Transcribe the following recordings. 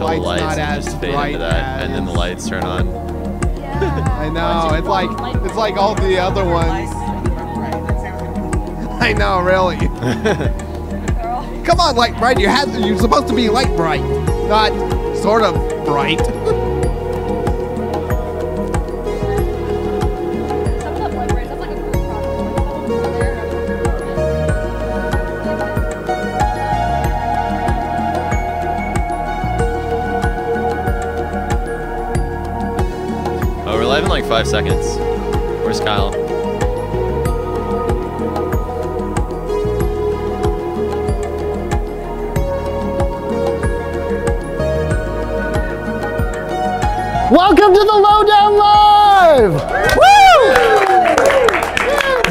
couple light's lights not and as just fade bright into that, and then the lights turn on. I know, it's like all the other ones. I know, really. Come on, light bright. You're supposed to be light bright, not sort of bright. Oh, we're live in like 5 seconds. Where's Kyle? Welcome to the Lowdown Live! Woo!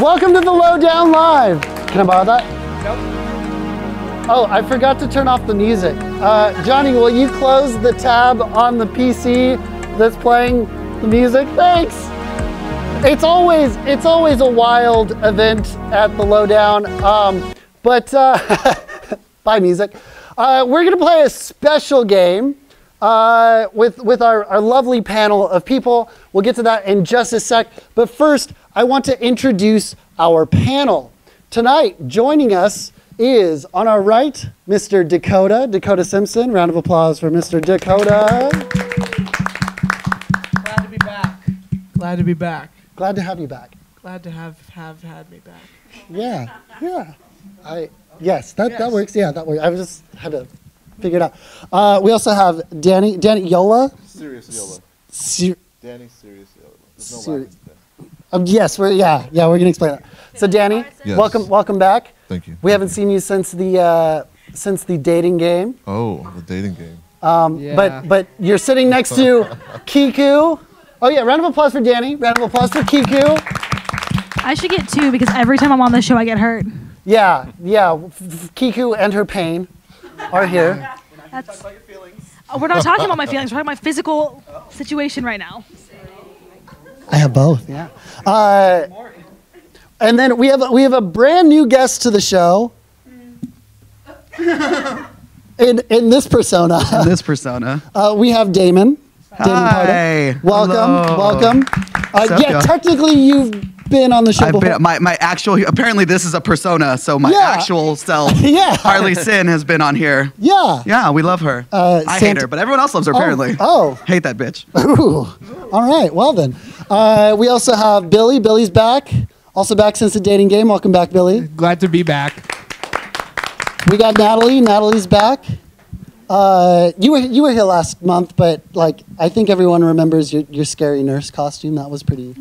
Welcome to the Lowdown Live. Can I borrow that? Nope. Oh, I forgot to turn off the music. Johnny, will you close the tab on the PC that's playing the music? Thanks. It's always a wild event at the Lowdown. Bye music. We're gonna play a special game. With our lovely panel of people. We'll get to that in just a sec. But first, I want to introduce our panel. Tonight, joining us is, on our right, Mr. Dakota Simpson. Round of applause for Mr. Dakota. Glad to be back. Glad to be back. Glad to have you back. Glad to have had me back. Yeah. Yes, that works. Yeah, that works. I just had to figure it out. We also have Danny Yola. Serious Yola. Danny Serious Yola. There's no laughing today. Yes, we're gonna explain that. So Danny, yes. welcome back. Thank you. We haven't seen you since the dating game. Oh, the dating game. Yeah. But you're sitting next to Kiku. Oh yeah, round of applause for Danny. Round of applause for Kiku. I should get 2 because every time I'm on the show I get hurt. Yeah. Kiku and her pain are here. We're not talking about my feelings. We're talking about my physical situation right now. I have both. Yeah. And then we have a brand new guest to the show. In this persona. We have Damon. Hi. Welcome. Technically you've been on the show before. My actual, apparently this is a persona, so my actual self, Harley Sin, has been on here. Yeah, we love her. I hate her, but everyone else loves her apparently. Hate that bitch. Ooh. All right, well then. We also have Billy. Billy's back. Also back since the dating game. Welcome back, Billy. Glad to be back. We got Natalie. Natalie's back. You were here last month, but I think everyone remembers your scary nurse costume. That was pretty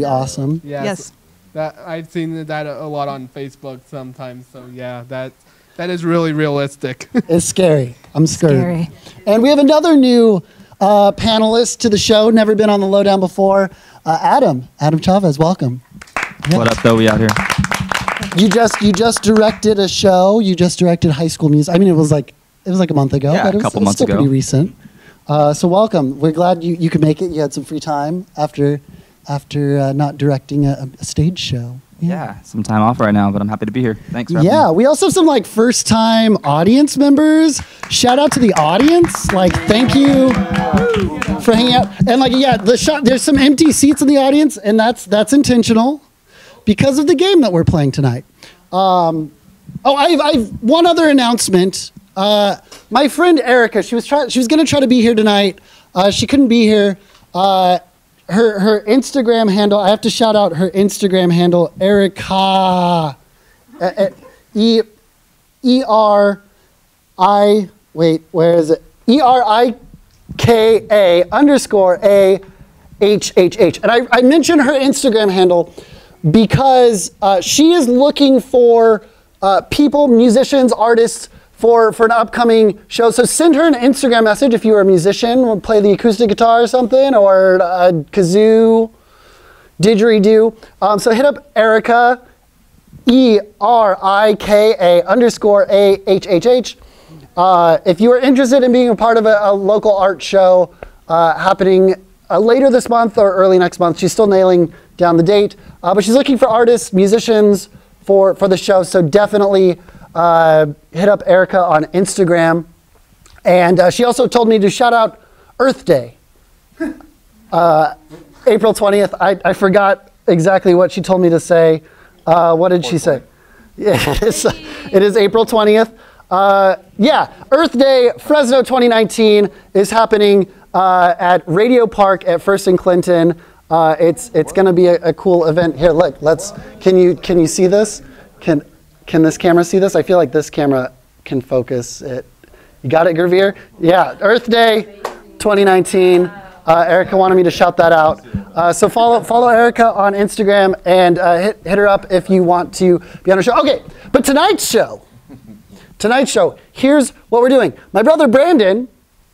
awesome. Yes. That I've seen that a lot on Facebook sometimes. So yeah, that is really realistic. It's scary. I'm scared. And we have another new panelist to the show. Never been on the Lowdown before. Adam Chavez. Welcome. Yeah. What up, though? We out here. You just directed a show. You just directed High School Music. I mean, it was like a month ago. Yeah, but a couple months still ago. Pretty recent. So welcome. We're glad you could make it. You had some free time after not directing a stage show. Yeah, some time off right now, but I'm happy to be here. Thanks for having me. We also have some first time audience members. Shout out to the audience. Thank you for hanging out. And there's some empty seats in the audience, and that's intentional because of the game that we're playing tonight. I've one other announcement. My friend Erica, she was going to try to be here tonight. She couldn't be here. Her Instagram handle, I have to shout out her Instagram handle, Erica, ERIKA_AHHH. And I mentioned her Instagram handle because she is looking for people, musicians, artists, for an upcoming show. So send her an Instagram message if you are a musician, will play the acoustic guitar or something, or a kazoo, didgeridoo. So hit up Erica, ERIKA_AHHH. If you are interested in being a part of a local art show happening later this month or early next month, she's still nailing down the date, but she's looking for artists, musicians for the show. So definitely hit up Erica on Instagram. And she also told me to shout out Earth Day. April 20th. I forgot exactly what she told me to say. What did she say? Yeah, it is April 20th. Yeah, Earth Day, Fresno 2019 is happening at Radio Park at First and Clinton. It's going to be a cool event. Here, look. Can you see this? Can this camera see this? I feel like this camera can focus it. You got it, Gervier? Yeah, Earth Day 2019. Erica wanted me to shout that out. So follow Erica on Instagram and hit her up if you want to be on her show. Okay, but tonight's show, here's what we're doing. My brother Brandon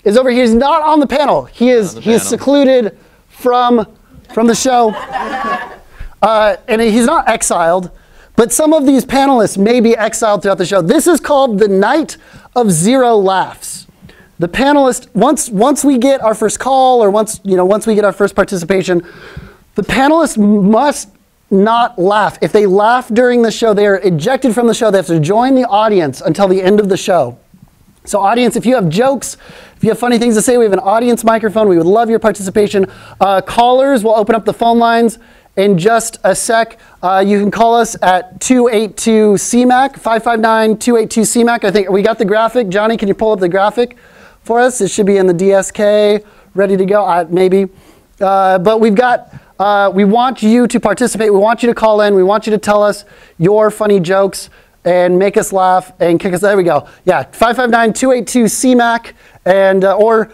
is over here. He's not on the panel. He is secluded from the show. And he's not exiled, but some of these panelists may be exiled throughout the show. This is called the Night of Zero Laughs. The panelists, once we get our first call or once we get our first participation, the panelists must not laugh. If they laugh during the show, they are ejected from the show. They have to join the audience until the end of the show. So audience, if you have jokes, if you have funny things to say, we have an audience microphone. We would love your participation. Callers, we'll open up the phone lines in just a sec. You can call us at 282-CMAC, 559-282-CMAC. I think we got the graphic. Johnny, can you pull up the graphic for us? It should be in the DSK, ready to go, maybe. But we want you to participate. We want you to call in. We want you to tell us your funny jokes and make us laugh and kick us. There we go. Yeah, 559-282-CMAC, and or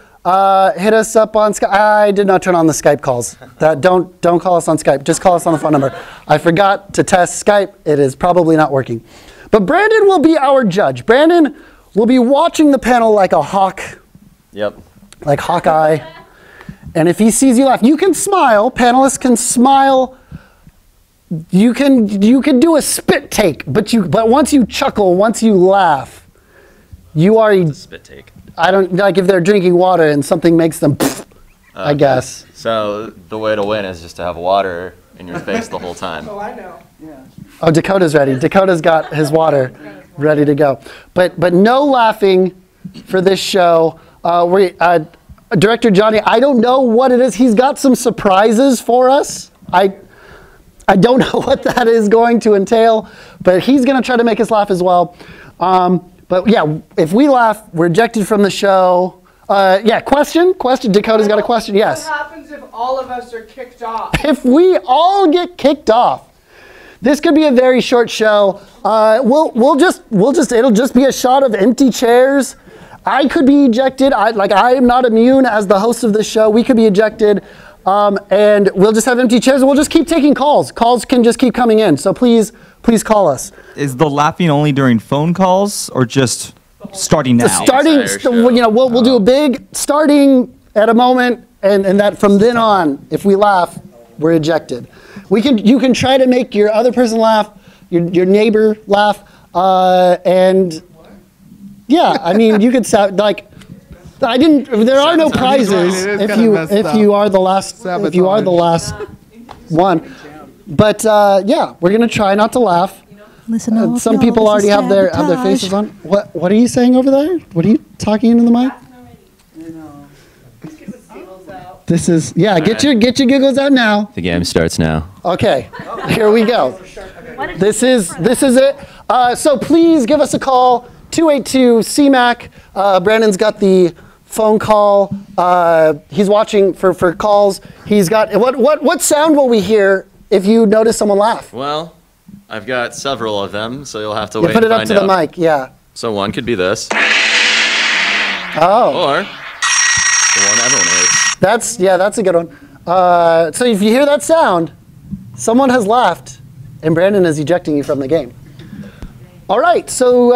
hit us up on Skype. I did not turn on the Skype calls. Don't call us on Skype. Just call us on the phone number. I forgot to test Skype. It is probably not working. But Brandon will be our judge. Brandon will be watching the panel like a hawk. Yep. Like Hawkeye. And if he sees you laugh, you can smile. Panelists can smile. You can do a spit take, but once you chuckle, once you laugh, you are a spit take. I don't like if they're drinking water and something makes them I guess. So the way to win is just to have water in your face the whole time. Oh, I know. Yeah. Oh, Dakota's ready. Dakota's got his water ready to go. But no laughing for this show. Director Johnny, I don't know what it is. He's got some surprises for us. I don't know what that is going to entail, but he's going to try to make us laugh as well. But yeah, if we laugh, we're ejected from the show. Yeah, question? Dakota's got a question. Yes. What happens if all of us are kicked off? If we all get kicked off, this could be a very short show. It'll just be a shot of empty chairs. I could be ejected. I am not immune as the host of this show. We could be ejected. And we'll just have empty chairs and we'll just keep taking calls. Calls can just keep coming in. So please call us. Is the laughing only during phone calls or just starting now? We'll do a big starting at a moment and that from then on, if we laugh, we're ejected. You can try to make your other person laugh, your neighbor laugh, and yeah, I mean, you could sound like, there are no prizes if you are the last one. But yeah, we're gonna try not to laugh. Listen up, some people already have their faces on. What are you saying over there? What are you talking into the mic? This is Get your giggles out now. The game starts now. Okay, here we go. This is it. So please give us a call. 282-CMAC. Brandon's got the phone call. He's watching for calls. He's got what sound will we hear if you notice someone laugh? Well, I've got several of them, so you'll have to wait. Put it up to the mic, yeah. So one could be this. Oh. Or the one everyone hates. That's a good one. So if you hear that sound, someone has laughed, and Brandon is ejecting you from the game. All right, so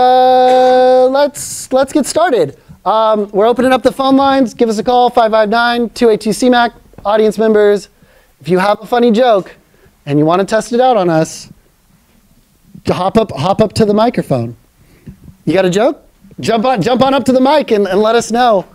let's get started. We're opening up the phone lines. Give us a call, 559-282-CMAC. Audience members, if you have a funny joke and you want to test it out on us, hop up to the microphone. You got a joke? Jump on up to the mic and let us know.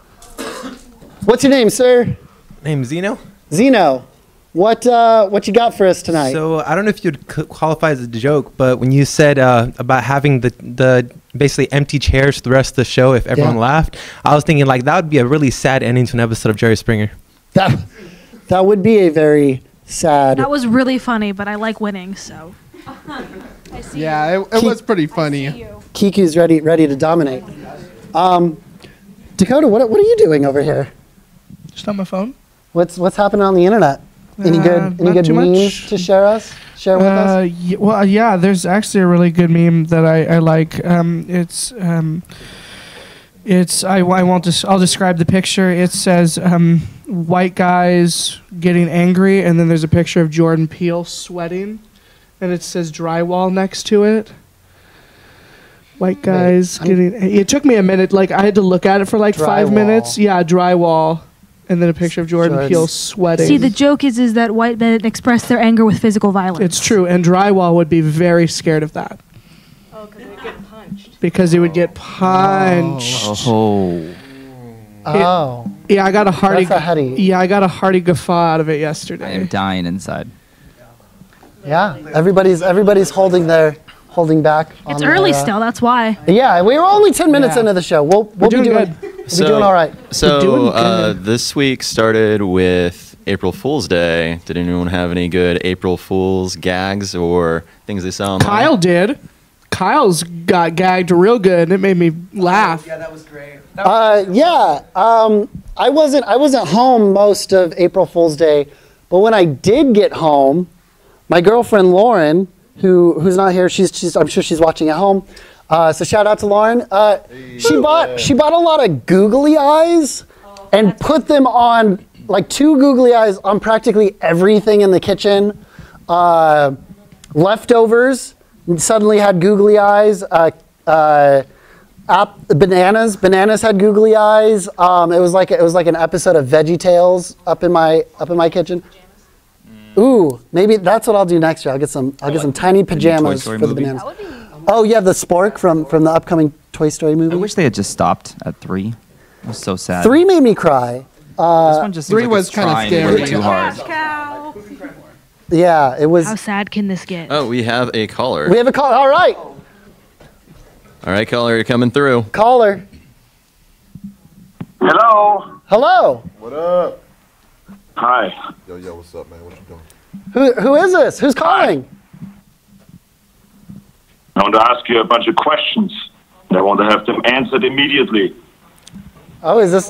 What's your name, sir? Name's Zeno. Zeno. What you got for us tonight? So I don't know if you'd qualify as a joke, but when you said about having the basically empty chairs for the rest of the show if everyone laughed. I was thinking like that would be a really sad ending to an episode of Jerry Springer. That would be a very sad. That was really funny, but I like winning, so. Yeah, it was pretty funny. Kiku's ready to dominate. Dakota, what are you doing over here? Just on my phone. What's happening on the internet? Any good memes to share with us? Yeah, there's actually a really good meme that I like. I'll describe the picture. It says white guys getting angry, and then there's a picture of Jordan Peele sweating, and it says drywall next to it. White guys getting. It took me a minute. Like I had to look at it for like 5 minutes. Yeah, drywall, and then a picture of Jordan Peele sweating. See, the joke is that white men express their anger with physical violence. It's true, and drywall would be very scared of that. Oh, because they would get punched. Because he would get punched. Yeah, I got a hearty. Yeah, I got a hearty guffaw out of it yesterday. I am dying inside. Yeah, everybody's holding back. It's early still. That's why. Yeah, we were only 10 minutes into the show. We'll be doing good. We'll be doing all right. So this week started with April Fool's Day. Did anyone have any good April Fool's gags or things they saw online? Kyle did. Kyle's got gagged real good, and it made me laugh. Yeah, that was great. I wasn't home most of April Fool's Day, but when I did get home, my girlfriend Lauren, who's not here, I'm sure she's watching at home. So shout out to Lauren. She bought a lot of googly eyes and put them on, like 2 googly eyes on practically everything in the kitchen. Leftovers suddenly had googly eyes. Bananas had googly eyes. It was like an episode of Veggie up in my kitchen. Ooh, maybe that's what I'll do next year. I'll get some tiny pajamas for the bananas. Oh yeah, the spork from the upcoming Toy Story movie. I wish they had just stopped at 3. It was so sad. 3 made me cry. This one just 3 seems like was it's kind of trying scary. way too hard. Yeah, it was. How sad can this get? Oh, we have a caller. We have a caller. All right. All right, caller, you're coming through. Caller. Hello. Hello. What up? Hi. Yo, what's up, man? What you doing? Who is this? Who's calling? I want to ask you a bunch of questions. I want to have them answered immediately. Oh, is this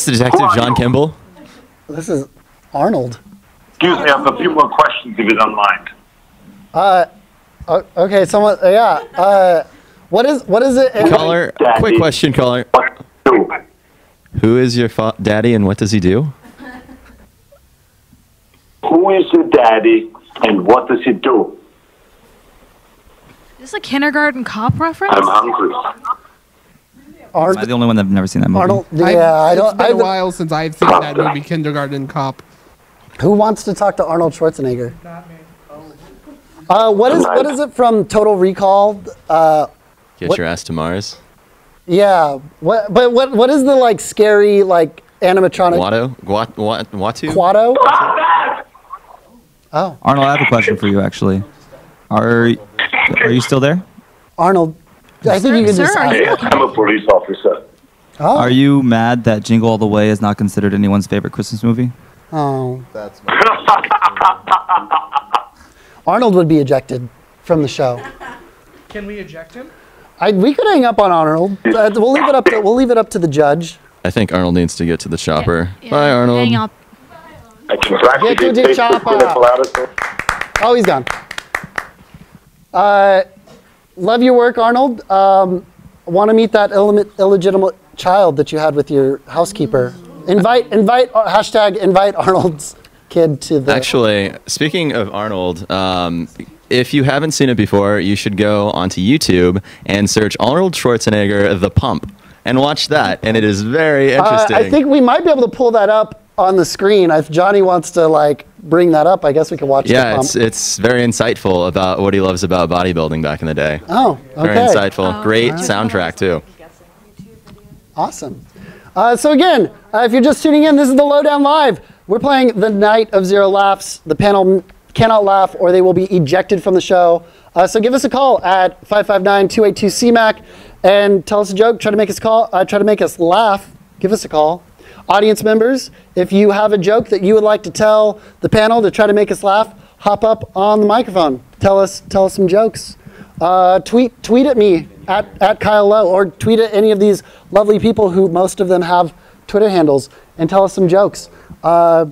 Detective John Kimball? This is Arnold. Excuse me, I have a few more questions if you don't mind. Okay, someone. Yeah. What is it? Caller, quick question, caller. Who is your daddy and what does he do? Who is your daddy and what does he do? Is this a kindergarten cop reference? I'm hungry. Am I the only one that's never seen that movie? Arnold. Yeah, It's been a while since I've seen that movie, Kindergarten Cop. Who wants to talk to Arnold Schwarzenegger? Not me. What is it from Total Recall? Get your ass to Mars. Yeah. What is the like scary like animatronic? Watu? Quato? Oh. Arnold, I have a question for you, actually. Are you still there? Arnold, I think you can just. I'm a police officer. Oh. Are you mad that Jingle All the Way is not considered anyone's favorite Christmas movie? Oh. That's Arnold would be ejected from the show. Can we eject him? We could hang up on Arnold. We'll leave it up to the judge. I think Arnold needs to get to the chopper. Bye, Arnold. Hang up. Get to the chopper. Oh, he's gone. Love your work, Arnold. Want to meet that illegitimate child that you had with your housekeeper. Invite Arnold's kid to the... Actually, speaking of Arnold, if you haven't seen it before, you should go onto YouTube and search Arnold Schwarzenegger, The Pump, and watch that, and it is very interesting. I think we might be able to pull that up on the screen. If Johnny wants to like bring that up, I guess we can watch The Pump. Yeah, it's very insightful about what he loves about bodybuilding back in the day. Oh, okay. Very insightful. Great soundtrack, too. Awesome. So again, if you're just tuning in, this is the Lowdown Live. We're playing the Night of Zero Laughs. The panel cannot laugh or they will be ejected from the show. So give us a call at 559-282-CMAC. and tell us a joke. Try to make us laugh. Give us a call. Audience members, if you have a joke that you would like to tell the panel to try to make us laugh, hop up on the microphone. Tell us some jokes. Tweet at me at Kyle Lowe, or tweet at any of these lovely people who most of them have Twitter handles, and tell us some jokes. I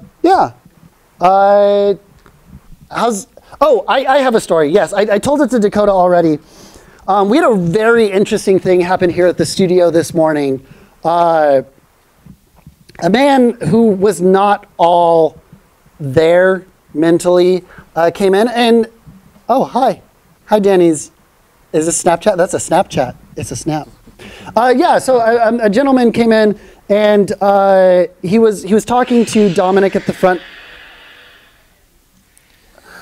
have a story. Yes, I told it to Dakota already. We had a very interesting thing happen here at the studio this morning. A man who was not all there mentally came in and, hi Danny's. Is this Snapchat? That's a Snapchat. It's a snap. So a gentleman came in and he was talking to Dominic at the front.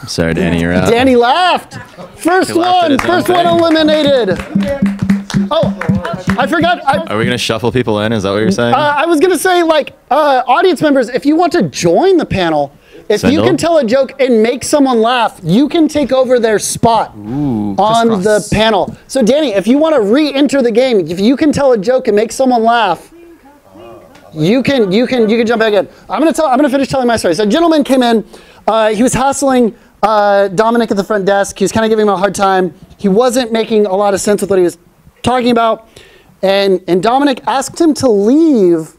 I'm sorry, Danny, you're out. Danny laughed. First one eliminated. Oh, I forgot. Are we going to shuffle people in? Is that what you're saying? I was going to say, audience members, if you want to join the panel, if you can tell a joke and make someone laugh, you can take over their spot on the panel. So, Danny, if you want to re-enter the game, if you can tell a joke and make someone laugh, you can jump back in. I'm gonna finish telling my story. So, a gentleman came in. He was hassling Dominic at the front desk. He was kind of giving him a hard time. He wasn't making a lot of sense with what he was talking about, and Dominic asked him to leave.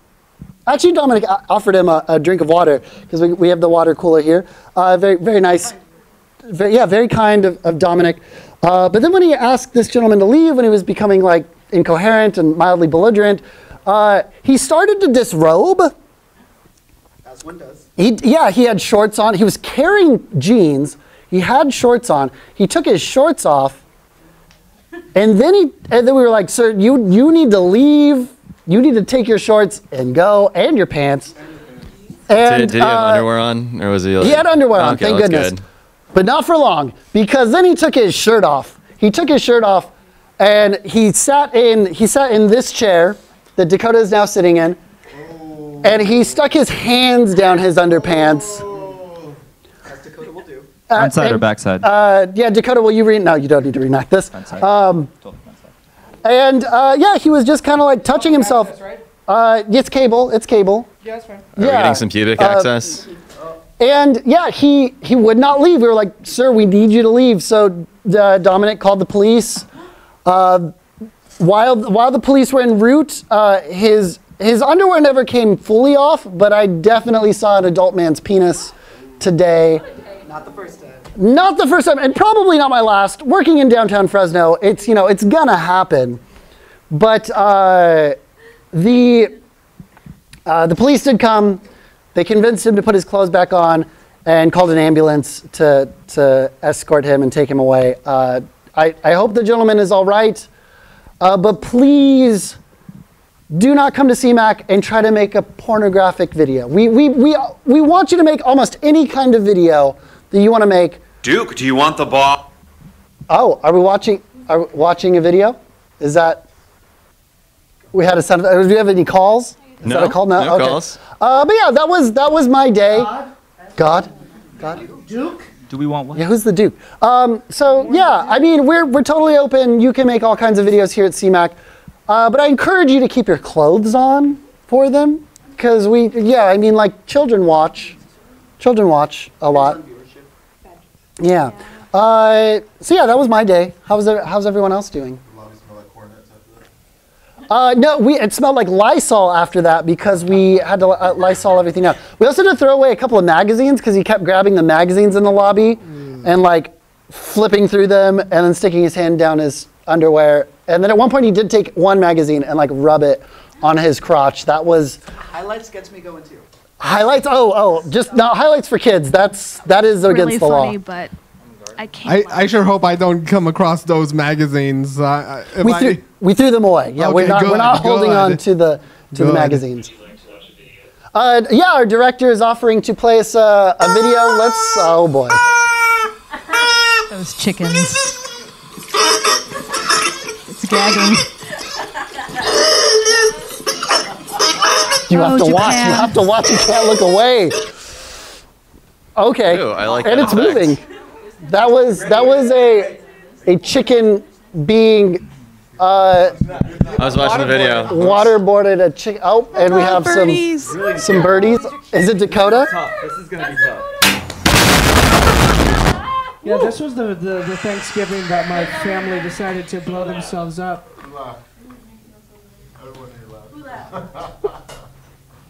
Actually, Dominic offered him a drink of water because we have the water cooler here. Very nice, very kind of Dominic. But then when he asked this gentleman to leave, when he was becoming incoherent and mildly belligerent, he started to disrobe. As one does. He had shorts on. He was carrying jeans. He had shorts on. He took his shorts off. And then we were like, sir, you need to leave. You need to take your shorts and go, and your pants. And did he have underwear on, or was he? He had underwear on. Thank goodness, good. But not for long, because then he took his shirt off. And he sat in this chair that Dakota is now sitting in, and he stuck his hands down his underpants. As Dakota will do. Frontside or backside? Dakota, will you read? No, you don't need to reenact this. He was just kind of touching himself. Access, right? It's cable. Yeah, that's fine. Are we getting some pubic access? And he would not leave. We were like, sir, we need you to leave. So Dominic called the police. While the police were en route, his underwear never came fully off, but I definitely saw an adult man's penis today. Not the first time. Not the first time, and probably not my last. Working in downtown Fresno, it's gonna happen. But the police did come. They convinced him to put his clothes back on and called an ambulance to escort him and take him away. I hope the gentleman is all right, but please do not come to CMAC and try to make a pornographic video. We want you to make almost any kind of video that you want to make. Duke, do you want the ball? Oh, are we watching a video? Is that? We had a sound. Do we have any calls? Is that a call? No okay. Calls. But yeah, that was my day. God. Duke. Do we want one? Yeah, who's the Duke? So yeah, I mean we're totally open. You can make all kinds of videos here at CMAC, but I encourage you to keep your clothes on for them because children watch a lot. Yeah. That was my day. How's everyone else doing? No, it smelled like Lysol after that because we had to Lysol everything out. We also had to throw away a couple of magazines because he kept grabbing the magazines in the lobby and flipping through them and then sticking his hand down his underwear. And then at one point he did take one magazine and rub it on his crotch. That was... Highlights gets me going too. Highlights? Just not highlights for kids. That is really against the funny, law. But I can't. I sure hope I don't come across those magazines. We threw them away. Yeah, okay, we're not holding on to the magazines. Our director is offering to play us a video. Oh boy. Those chickens. It's gagging. You have to watch. You can't look away. Okay. Ooh, I like and that it's effect. moving. That was a chicken being I was watching the video. Waterboarded a chick. Oh, and we have some birdies. Is it Dakota? This is gonna be tough. Yeah, this was the Thanksgiving that my family decided to blow themselves up.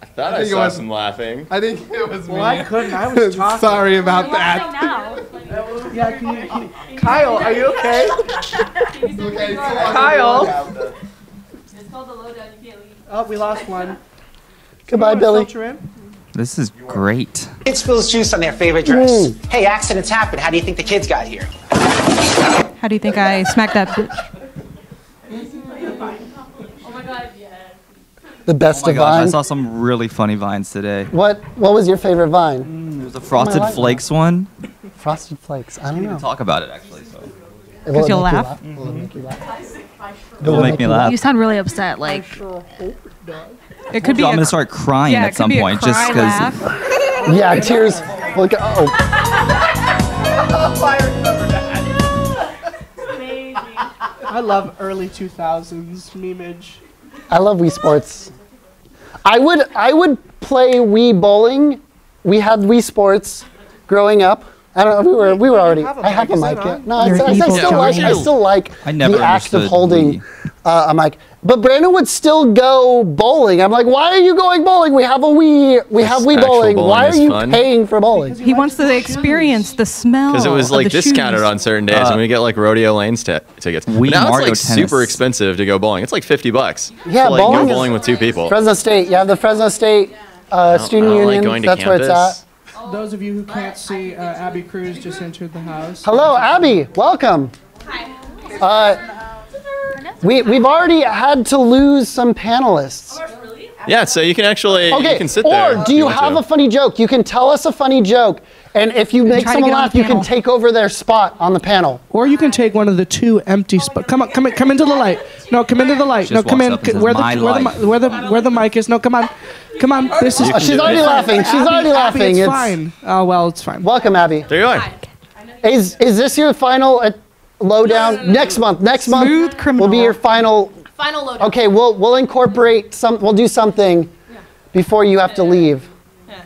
I thought I saw some laughing. I think it was me. Well, I couldn't. I was talking. Sorry about that. Yeah, Kyle, are you okay? Kyle. It's called the lowdown. You can't leave. Oh, we lost one. Goodbye, Billy. This is great. Kids spills juice on their favorite dress. Hey, accidents happen. How do you think the kids got here? How do you think I smacked that bitch? Oh my god, yeah. The best Oh my of gosh, Vine. I saw some really funny vines today. What was your favorite Vine? It was a Frosted Flakes one. Frosted Flakes. I don't We know. can talk about it actually. So. Will it you'll make you laugh? Will it make you laugh? It'll make me laugh. You sound really upset. Like It could be. I'm gonna start crying yeah, at some point just because. Yeah, tears. Look. Oh. I love early 2000s memeage. I love Wii Sports. I would play Wii bowling. We had Wii Sports growing up. I don't know. We were already. I have a mic. Yeah. No, I still like I never the act of understood holding a mic. But Brandon would still go bowling. I'm like, why are you going bowling? We have a Wii. We have Wii bowling. Why are you paying for bowling? He wants to experience the smell. Because it was like of the discounted shoes. on certain days, and we get like rodeo lanes tickets. But now Mario it's like Tennis. super expensive to go bowling. It's like $50. Yeah, to, like, bowling go is- bowling with two people. Fresno State. You have the Fresno State Student I don't like Union. going to That's where it's campus. at. Those of you who can't see, Abby Cruz just entered the house. Hello, Abby. Welcome. We've already had to lose some panelists. Yeah, so you can actually Okay, you can sit there. or do you want have to. a funny joke? You can tell us a funny joke, and if you make try to someone get on laugh, the you can panel. take over their spot on the panel. Or you can take one of the two empty spots. Come on, come into the light. No, come into the light. Just No, come walks in. up and says, Where the "My life." where the mic is. No, come on. Come on. This is. You can She's do already it. laughing. She's Abby, already Abby, laughing. It's fine. Oh well, it's fine. Welcome, Abby. There you are. Is this your final lowdown? No. Next month. Next Smooth month criminal. will be your final. Final lowdown. Okay, we'll incorporate some. We'll do something before you have to leave.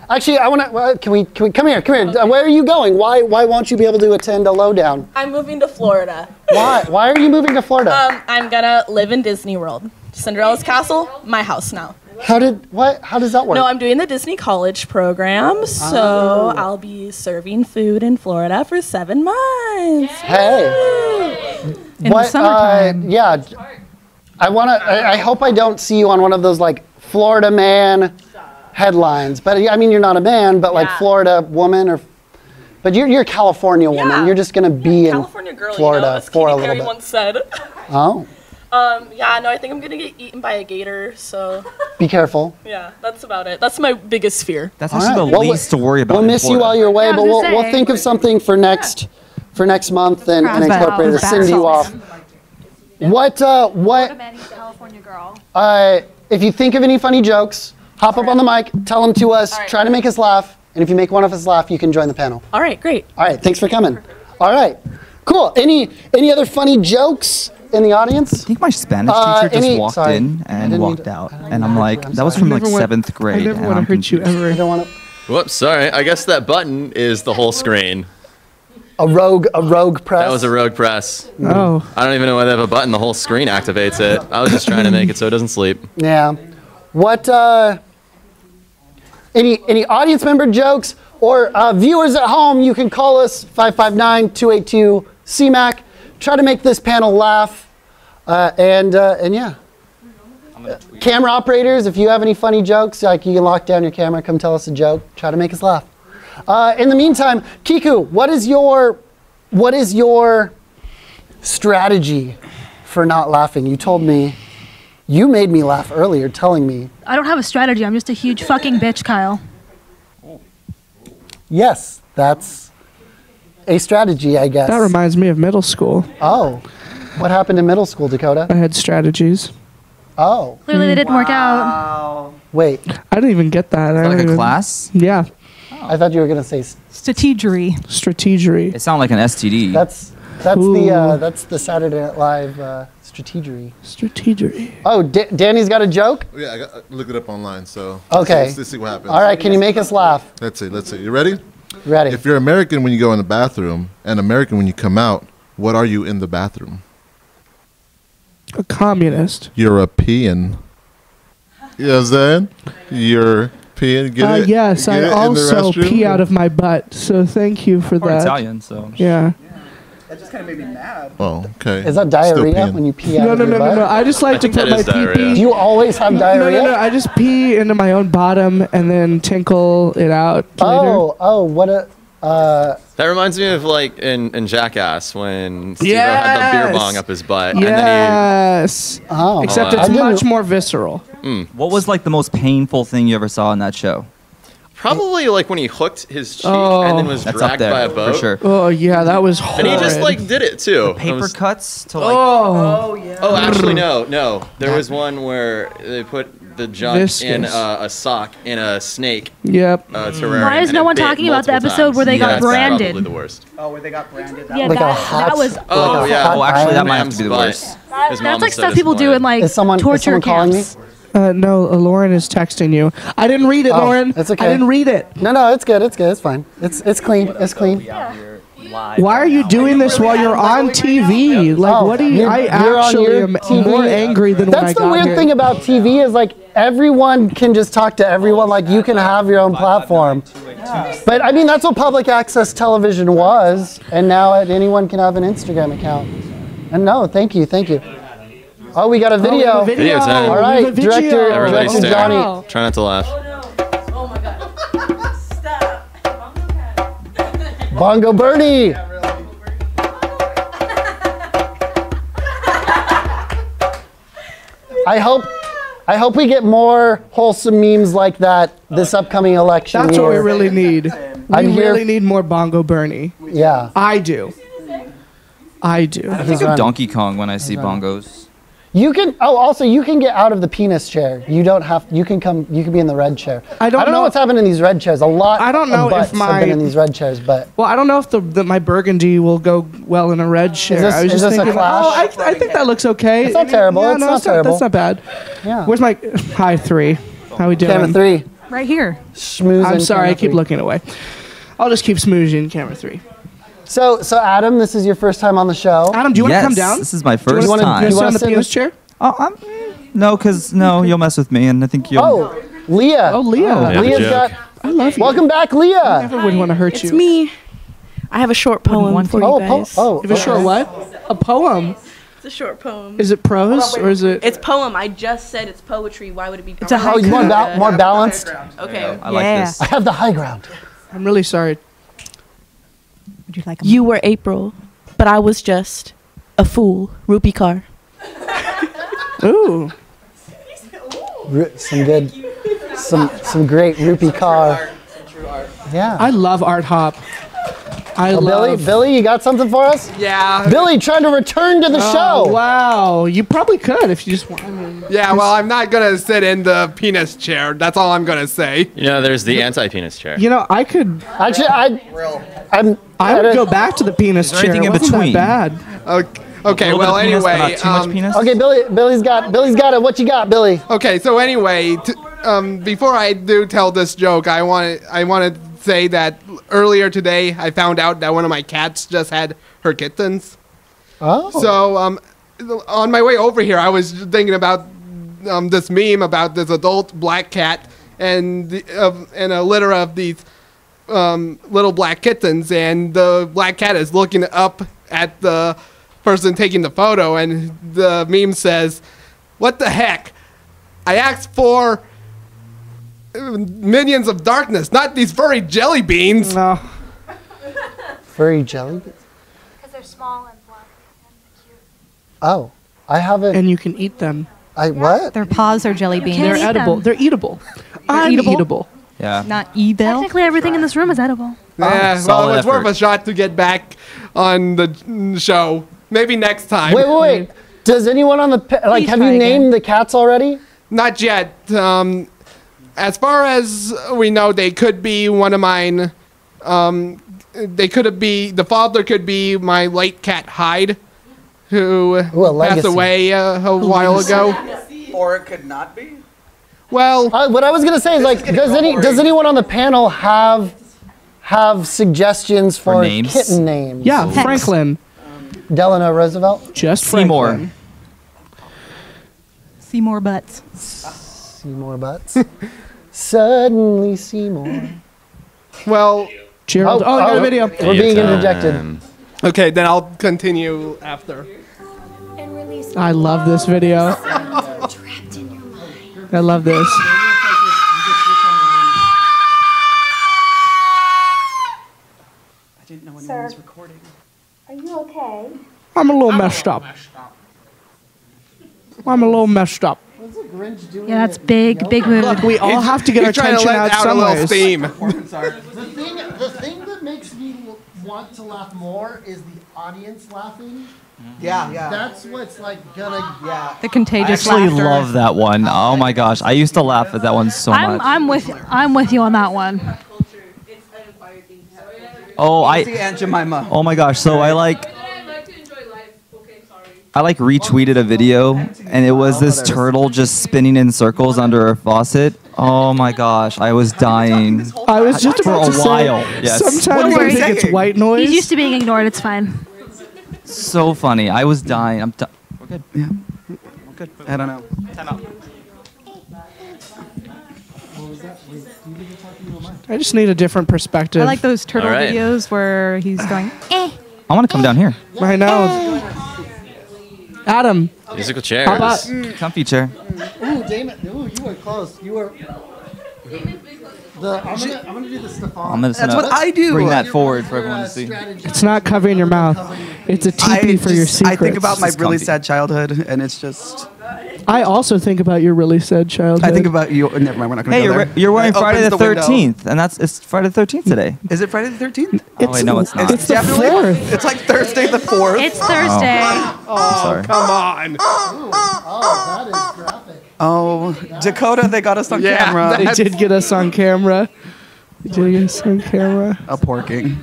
Actually, I want to. Can we come here? Come here. Where are you going? Why won't you be able to attend a lowdown? I'm moving to Florida. Why are you moving to Florida? I'm gonna live in Disney World. Cinderella's castle, my house now. How does that work? No, I'm doing the Disney College program, so I'll be serving food in Florida for 7 months. Hey. In the summertime. Yeah. I hope I don't see you on one of those like Florida man headlines. But I mean, you're not a man, but like Florida woman but you're a California woman. Yeah. You're just gonna be in California girl, Florida as for a Katy little Perry bit. once said. Oh, Yeah, no, I think I'm gonna get eaten by a gator, so be careful. yeah, that's about it. That's my biggest fear. That's All actually right. the Well, least to worry about. We'll in miss you Florida. while you're away, Yeah, I but was gonna we'll say. think of something for next month and Crabs incorporate it. back. Send you off. What California girl. if you think of any funny jokes, hop up on the mic, tell them to us, try to make us laugh, and if you make one of us laugh, you can join the panel. All right, great. All right, thanks for coming. All right, cool. Any other funny jokes in the audience? I think my Spanish teacher just walked in and walked out, and I'm like, that was from like 7th grade. I never and want to I'm hurt you ever. I don't want to. Whoops, sorry. I guess that button is the whole screen. A rogue press. That was a rogue press. Oh. I don't even know why they have a button. The whole screen activates it. I was just trying to make it so it doesn't sleep. Yeah. What? Any audience member jokes or viewers at home? You can call us 559-282-CMAC. Try to make this panel laugh, and yeah. Camera operators, if you have any funny jokes, like you can lock down your camera, come tell us a joke. Try to make us laugh. In the meantime, Kiku, what is your strategy for not laughing? You told me, you made me laugh earlier, telling me. I don't have a strategy. I'm just a huge fucking bitch, Kyle. Yes, that's a strategy, I guess. That reminds me of middle school. Oh, what happened in middle school, Dakota? I had strategies. Oh. Clearly they didn't work out. Wait. I didn't even get that. Like a class? Yeah. I thought you were going to say Strategery. Strategery. It sounded like an STD. that's That's the Saturday Night Live strategery. Strategery. Oh, Danny's got a joke? Yeah, I looked it up online, so okay. Let's see what happens. All right, can you make us laugh? Let's see. You ready? Ready. If you're American when you go in the bathroom and American when you come out, what are you in the bathroom? A communist. European. You know what I'm saying? European. Get it? Yes, I also pee out of my butt. So thank you for that. Italian, so. Yeah. That just kind of made me mad. Oh, okay. Is that diarrhea when you pee out of your butt? No. I just like to put my pee. Do you always have diarrhea? No. I just pee into my own bottom and then tinkle it out later. What a... That reminds me of like in Jackass when Steve had the beer bong up his butt. Yes. And then he, except it's much more visceral. What was like the most painful thing you ever saw in that show? Probably like when he hooked his cheek and then was That's up dragged there, by a boat. for sure. Oh yeah, that was horrid. And he just like did it too. Paper cuts to like. Oh yeah. Oh, actually no. There was one where they put the junk in a sock in a snake. Yep. Terrarium. Why is no one talking about the episode where they got branded? Probably the worst. Oh, where they got branded. Yeah, that was. Oh yeah. Oh, actually, that might have to be the worst. That's like stuff people do in like torture camps. No, Lauren is texting you. I didn't read it, Lauren. It's okay. I didn't read it. No, it's good. It's fine. It's clean. It's clean. Why are you doing this while you're on TV? Like, what do you? I actually am more angry than when I got here. That's the weird thing about TV is like everyone can just talk to everyone. Like you can have your own platform. But I mean, that's what public access television was, and now anyone can have an Instagram account. And no, thank you. Oh, we got a video. Video time. All right, director Johnny. Try not to laugh. Oh my god. Stop. Bongo Bernie. I hope we get more wholesome memes like that this upcoming election That's year. what we really need. We really need more Bongo Bernie. Yeah. I do. I think of Donkey Kong when I see bongos. You can. Oh, also you can get out of the penis chair. You don't have. You can come. You can be in the red chair. I don't know what's happened in these red chairs. A lot. I don't know of butts if my have been in these red chairs, but well, I don't know if my burgundy will go well in a red chair. I was just thinking, I think that looks okay. It's not terrible. Yeah, it's not terrible. That's not bad. Yeah. Where's my hi 3? How we doing? Camera 3. Right here. Schmoozing. I'm sorry, I keep 3. looking away. I'll just keep smoozing camera 3. So Adam, this is your first time on the show. Adam, do you want to come down? This is my first time. Do you want to sit on the penis chair? Oh, no, because you'll mess with me, and I think you'll. Oh, Leah. Oh, Leah. Leah's got. I love you. Welcome back, Leah. I never would want to hurt you. It's me. I have a short poem for you guys. You have a short what? A poem. It's a short poem. Is it prose or is it? It's poem. I just said it's poetry. Why would it be? It's a high. You want more balanced? Okay. I like this. I have the high ground. I'm really sorry. Would you like? You were April, but I was just a fool. Rupee car. Ooh. Some great rupee car. Yeah. I love Art Hop. Billy, you got something for us? Yeah. Billy trying to return to the show. Wow. You probably could if you just want. Yeah, well, I'm not going to sit in the penis chair. That's all I'm going to say. You know, there's the anti-penis chair. You know, I could. Actually, I would go back to the penis chair. Anything in between? That bad. Okay, well, anyway. Too much penis? Okay, Billy's got it. What you got, Billy? Okay, so anyway, before I do tell this joke, I want to say that earlier today I found out that one of my cats just had her kittens. Oh. So on my way over here, I was thinking about this meme about this adult black cat and a litter of these little black kittens, and the black cat is looking up at the person taking the photo, and the meme says, "What the heck? I asked for minions of darkness, not these furry jelly beans." No. Furry jelly beans? Because they're small and black and cute. Oh, I haven't. And you can eat them. What? Their paws are jelly beans. They're edible. They're eatable. I'm eatable. Yeah. Not evil. Technically, everything in this room is edible. Yeah, well, it was worth a shot to get back on the show. Maybe next time. Wait. Does anyone on the have you named the cats already? Not yet. As far as we know, they could be one of mine. they could be the father could be my late cat Hyde, who passed away a while ago. Or it could not be. Well, what I was gonna say is like, does anyone on the panel have suggestions for names? kitten names? Yeah, Franklin. Delano Roosevelt. Just Seymour. Franklin. Seymour Butts. Seymour Butts. Suddenly Seymour. Well, Gerald. Oh, you got a video. We're being interjected. Okay, then I'll continue after. I love this video. I love this. I didn't know anyone was recording. Are you okay? I'm a little messed up. What's the Grinch doing? Yeah, that's big mood. Look, we all have to get our tension out some ways. The thing that makes me want to laugh more is the audience laughing. Yeah. That's what's like gonna. Yeah. The contagious I actually laughter. love that one. Oh my gosh, I used to laugh at that one so much. I'm with you on that one. Oh, Aunt Jemima. Oh my gosh, so I retweeted a video, and it was this turtle just spinning in circles under a faucet. Oh my gosh, I was dying. I was just about to for a say, while. Yes. Sometimes I think it's white noise. He's used to being ignored. It's fine. So funny. I was dying. We're good. Yeah. We're good. I don't know. Time out. I just need a different perspective. I like those turtle All right. videos where he's going, I want to come down here. I know. Adam. Musical chairs. How about Comfy chair. Ooh, Damon. Ooh, you were close. You were. I'm gonna do the Stefan. That's what I do. Bring that forward for everyone to see. It's not covering your mouth. It's a teepee for your secrets. I think about my It's really comfy. sad childhood, and it's just. I also think about your really sad childhood. I think about you. Never mind. We're not going to Hey, go there. you're wearing It Friday the opens window. 13th, and it's Friday the 13th today. Is it Friday the 13th? Oh wait, no, it's not. It's the Definitely. 4th. It's like Thursday the 4th. It's Thursday. I'm sorry. Come on. Oh, that is graphic. Oh, Dakota, they got us on camera. They did get us on camera. A porking.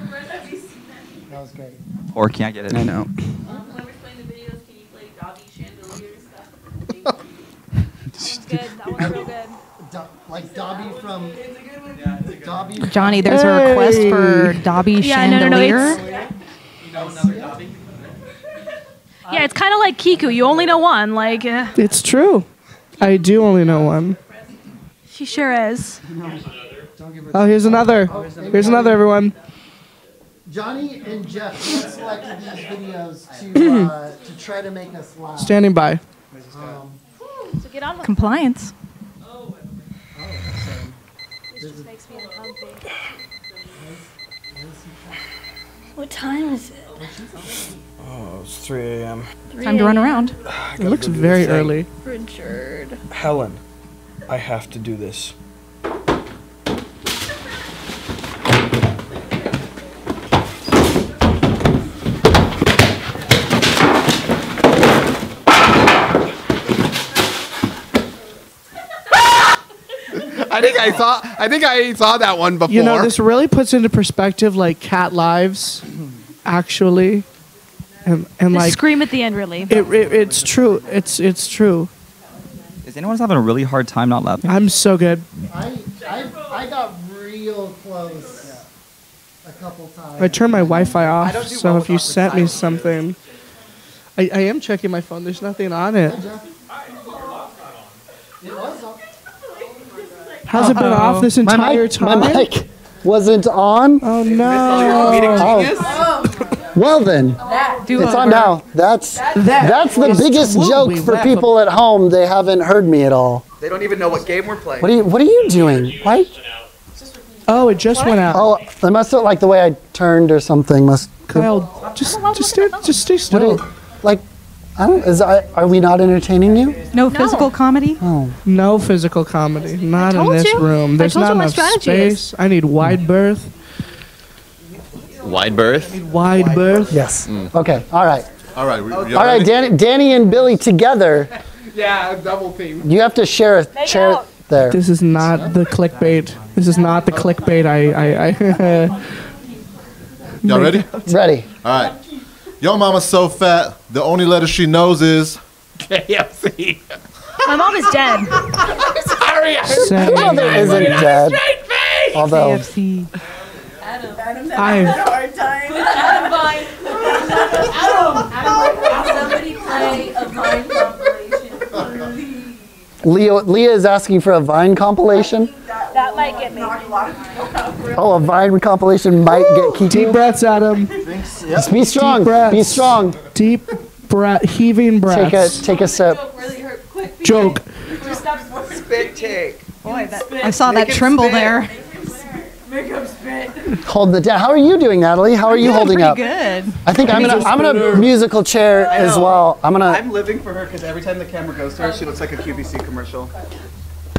That was great. Or can't I get it? I know. Good. That was real good. Like Dobby from. Dobby. Johnny, there's a request for Dobby Chandelier. Yeah, it's kind of like Kiku. You only know one. Like, It's true. I do only know one. she sure is. Oh, here's another. Here's another, everyone. Johnny and Jeff selected these videos to try to make us laugh. Standing by. So get on with Compliance. This just makes me uncomfy. What time is it? Oh, it's 3 a.m. Time to run around. It looks very early. Richard. Helen, I have to do this. I think I saw that one before. You know, this really puts into perspective like cat lives, actually, and The like scream at the end, really. it's true. It's true. Is anyone having a really hard time not laughing? I'm so good. I got real close a couple times. I turned my Wi-Fi off, don't do so well if you with sent me awkward something, I am checking my phone. There's nothing on it. It was on. Has it been off this entire time? My mic wasn't on. Oh no! Well then, it's on now. That's the biggest joke for people at home. They haven't heard me at all. They don't even know what game we're playing. What are you doing? Why? Oh, it just went out. Oh, it must have like the way I turned or something. Kyle, just stay still. Like, I don't. Are we not entertaining you? No physical comedy? Oh. No physical comedy. Not in told this you. room. I There's told not you my enough strategy is. space. I need wide berth. Wide berth? Wide berth. Yes. Okay. All right. All right. All right. Danny and Billy together. Yeah, double team. You have to share a chair there. This is not the clickbait. This is not the clickbait. Y'all ready? Ready. All right. Your mama's so fat, the only letter she knows is KFC. My mom is dead. I'm sorry. Your mother isn't dead. Although. KFC. Adam's having a hard time. Adam Vine. Adam, somebody play a Vine compilation, please. Leah is asking for a Vine compilation. That might get me. Oh, a Vine compilation might get Kiki. Deep breaths, Adam. Just be strong. Deep breaths. Be strong. Deep breath, heaving breaths. Take a sip. Joke. Spit take. Boy, I saw that tremble there. Make him spit. Hold it down. How are you doing, Natalie? How are you holding up? Good. I think I'm gonna musical chair as well. I'm living for her because every time the camera goes to her, she looks like a QVC commercial.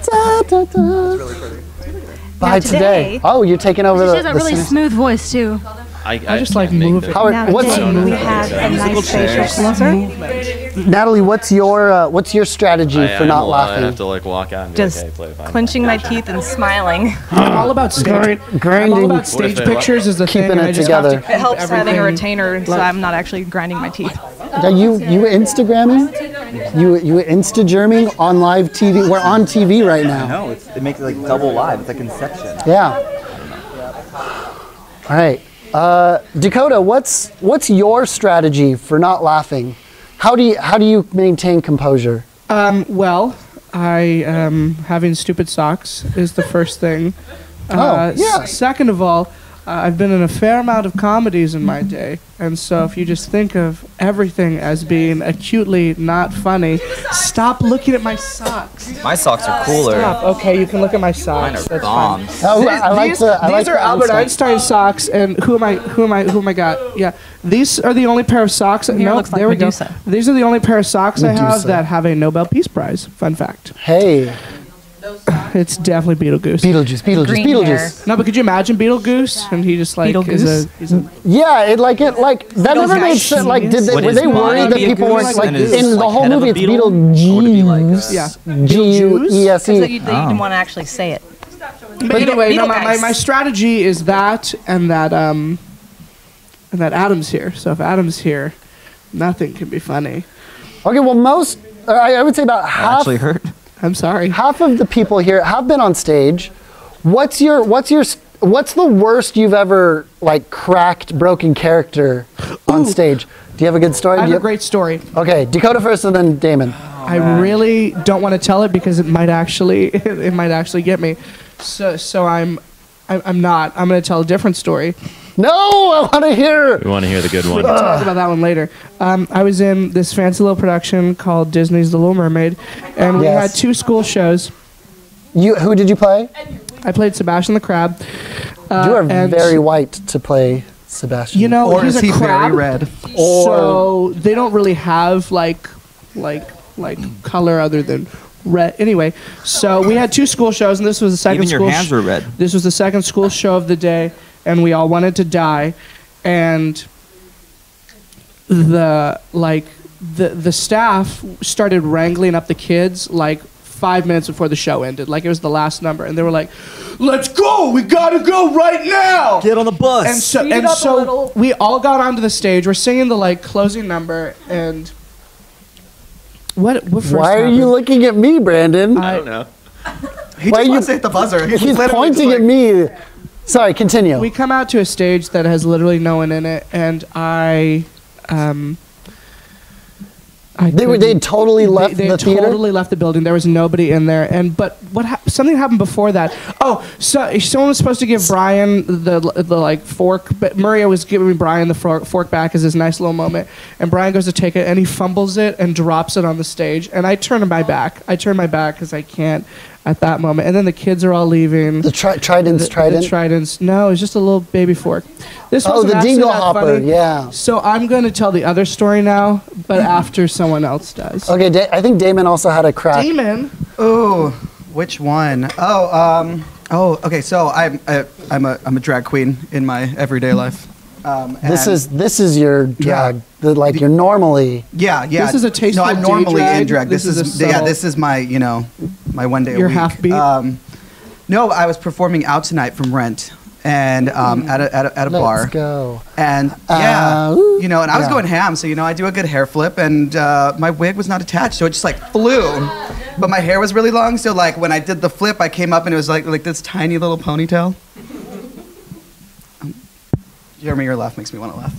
Da, da, da. It's really pretty. By today. Oh, you're taking over She the. has a really smooth voice too. I just like moving. What's we have a nice facial cleanser. Natalie? What's your strategy for not I laughing? have to like walk out and be Just okay, play Vine. clenching my teeth and smiling. I'm all about stage. I'm all about stage pictures is the thing. Keeping and I it just together. have to It helps keep having a everything- retainer, so I'm not actually grinding my teeth. Are you Instagramming? You Insta-germing on live TV? We're on TV right now. No, it makes it like double live. It's like Inception. Yeah. All right. Dakota, what's your strategy for not laughing? How do you maintain composure? Well, having stupid socks is the first thing. Yeah. Second of all, I've been in a fair amount of comedies in my day, and so if you just think of everything as being acutely not funny, stop looking at my socks. My socks are cooler. Stop. Okay, you can look at my socks. Mine are That's bombs. fine. Oh, I like These the are Albert Einstein. Einstein socks, and who am I got? Yeah, these are the only pair of socks. No, looks like there we go. Medusa. These are the only pair of socks I have Medusa. that have a Nobel Peace Prize. Fun fact. Hey, It's definitely Beetlejuice. Green Beetlejuice. hair. No, but could you imagine Beetlejuice? And he just like is a, he's a Yeah, that never made sense. Like, were they worried that people weren't like in the whole movie? It's Beetlejuice. Yeah. G-U-E-S-E. So you didn't want to actually say it. But anyway, no, Beetlejuice. my strategy is that and that Adam's here. So if Adam's here, nothing can be funny. Okay, well, I would say about half. Actually hurt. I'm sorry. Half of the people here have been on stage. What's the worst you've ever like cracked, broken character on stage? Do you have a good story? I have a great story. Okay, Dakota first, and then Damon. I really don't want to tell it because it might actually get me. So I'm not. I'm going to tell a different story. No, I want to hear. We want to hear the good one. We can talk about that one later. I was in this fancy little production called Disney's The Little Mermaid, and we had 2 school shows. Who did you play? I played Sebastian the Crab. You are very white to play Sebastian. You know, Or he's is a he crab, very red? so they don't really have like color other than red. Anyway, so we had 2 school shows, and this was the second. Even your school hands were red. This was the second school show of the day, and we all wanted to die, and the staff started wrangling up the kids like 5 minutes before the show ended, like it was the last number, and they were like, "Let's go! We gotta go right now! Get on the bus!" And so we all got onto the stage. We're singing the like closing number, and what first Why are happened? you looking at me, Brandon? I don't know. He just wants to hit the buzzer. He's pointing at me. Sorry, continue. We come out to a stage that has literally no one in it, and they totally left they the theater? totally left the building. There was nobody in there. But something happened before that. Oh, so someone was supposed to give Brian the like fork, but Maria was giving Brian the fork back as his nice little moment. And Brian goes to take it, and he fumbles it and drops it on the stage. And I turn my back. Because I can't at that moment. And then the kids are all leaving. The tridents. The tridents. No, it's just a little baby fork. This Oh, wasn't the actually dingle that hopper, funny. yeah. So I'm going to tell the other story now, but after someone else does. Okay, I think Damon also had a crack. Damon? Oh, which one? Okay. So I'm a drag queen in my everyday life. This is your drag. You're normally. Yeah. This is a tasteful No, I'm normally D-drag. in drag. This is a subtle- This is my my one day a Your week. half beat? No, I was performing Out Tonight from Rent, and at a bar. Let's go. And you know, and I was going ham, so you know, I do a good hair flip, and my wig was not attached, so it just like flew. But my hair was really long, so like when I did the flip, I came up and it was like this tiny little ponytail. Jeremy, your laugh makes me want to laugh.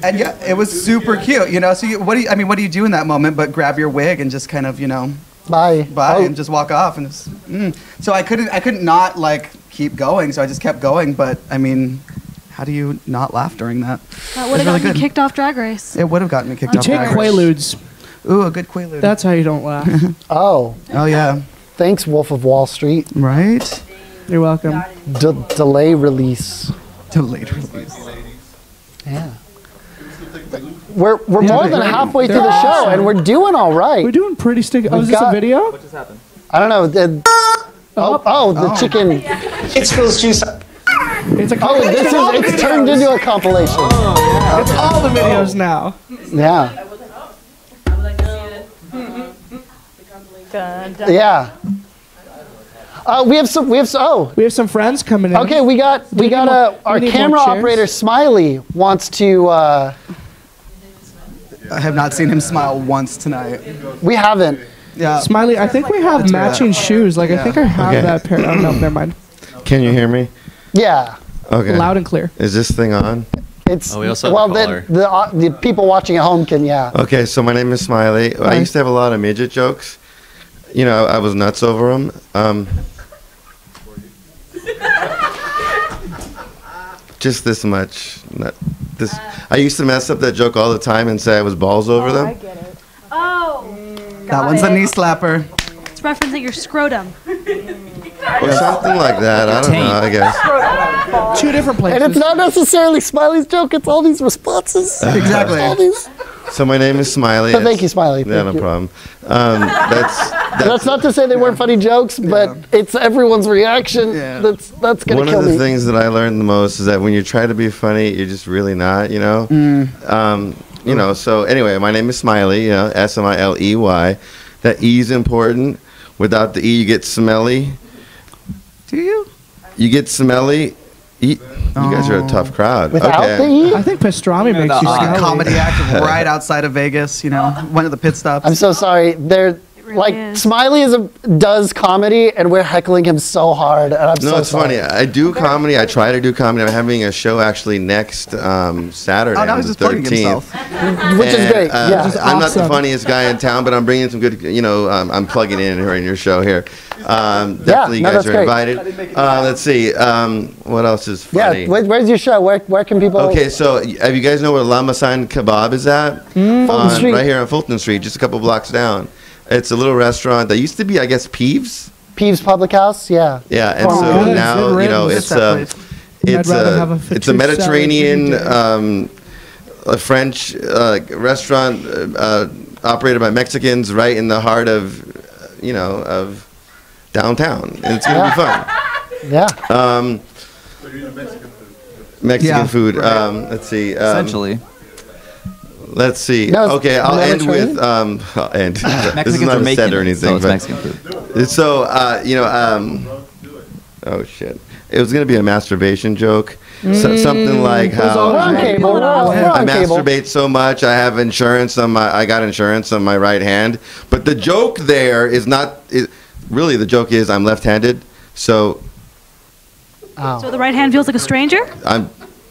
And yeah, it was super cute, you know. So what do you do in that moment but grab your wig and just kind of, you know, bye, and just walk off, and just, so I couldn't not like keep going, so I just kept going. But I mean, how do you not laugh during that? That would have gotten me kicked off Drag Race. It would have gotten me kicked off. Take Drag Race. Quaaludes. Ooh, a good Quaalude. That's how you don't laugh. Oh yeah. Thanks, Wolf of Wall Street. Right. You're welcome. Delay release. Delayed release. Yeah. We're more than halfway through the show, and we're doing all right. We're doing pretty stinky. Oh, is this a video? What just happened? I don't know. The chicken. It spills juice. It's a it's turned into a compilation. It's all the videos now. Yeah. Yeah. We have some friends coming in. Okay, we got our camera operator Smiley wants to. I have not seen him smile once tonight. We haven't. Yeah. Smiley, I think we have matching shoes. Like I think I have that pair. Oh no, never mind. Can you hear me? Yeah. Okay. Loud and clear. Is this thing on? It's we also have a caller. The people watching at home can Okay, so my name is Smiley. I used to have a lot of midget jokes. You know, I was nuts over them. Just this much. I used to mess up that joke all the time and say I was balls over them. I get it. Oh. That one's a knee slapper. It's referencing your scrotum. Or something like that. I don't know, I guess. Two different places. And it's not necessarily Smiley's joke, it's all these responses. Exactly. All these. So my name is Smiley. So thank you, Smiley. Yeah, no problem. That's not to say they weren't funny jokes, but it's everyone's reaction that's going to kill me. One of the things that I learned the most is that when you try to be funny, you're just really not, you know? You know, so anyway, my name is Smiley, you know, Smiley. That E is important. Without the E, you get smelly. Do you? You get smelly. You guys are a tough crowd. Without the E? I think pastrami makes you like smelly. a comedy act right outside of Vegas, you know, went to the pit stops. I'm so sorry. They're like Smiley does comedy, and we're heckling him so hard. And I'm it's funny. I do comedy. I try to do comedy. I'm having a show actually next Saturday on the 13th, which is great. I'm not the funniest guy in town, but I'm bringing some good. You know, I'm plugging in here in your show here. Definitely, you guys are invited. Let's see. What else is funny? Yeah. Where's your show? Where can people? Okay, so have you guys know where La Masan Kebab is at? Fulton Street. Right here on Fulton Street, just a couple blocks down. It's a little restaurant that used to be, I guess, Peeves. Peeves Public House, yeah. Yeah, and so now you know it's a Mediterranean, a French restaurant operated by Mexicans, right in the heart of, you know, of downtown, and it's gonna be fun. Yeah. Mexican food. Let's see. Essentially. Let's see. No, okay, I'll end with I'll end. This is not a set or anything, so it's but Mexican food. So you know, oh shit, it was gonna be a masturbation joke. Something like how I masturbate so much I have insurance on my. I got insurance on my right hand, but the joke there is not. Really, the joke is I'm left-handed, so. So the right hand feels like a stranger?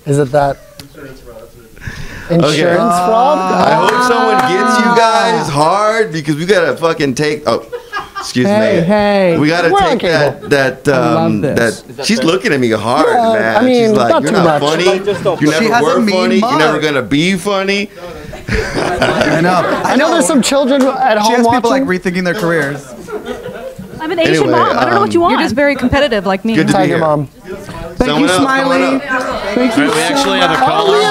Is it that? Insurance fraud? I hope someone gets you guys hard because we gotta fucking take. Oh, excuse me. Hey, we gotta take that. She's looking at me hard, man. I mean, she's like, not "You're too not much. funny. You never were funny. You're never gonna be funny." I know. I know there's some children at home She has watching. people like rethinking their careers. I'm an Asian mom. I don't know what you want. You're just very competitive like me. Good to be here. Mom. Thank you, Smiley. Thank you. We actually have a caller. We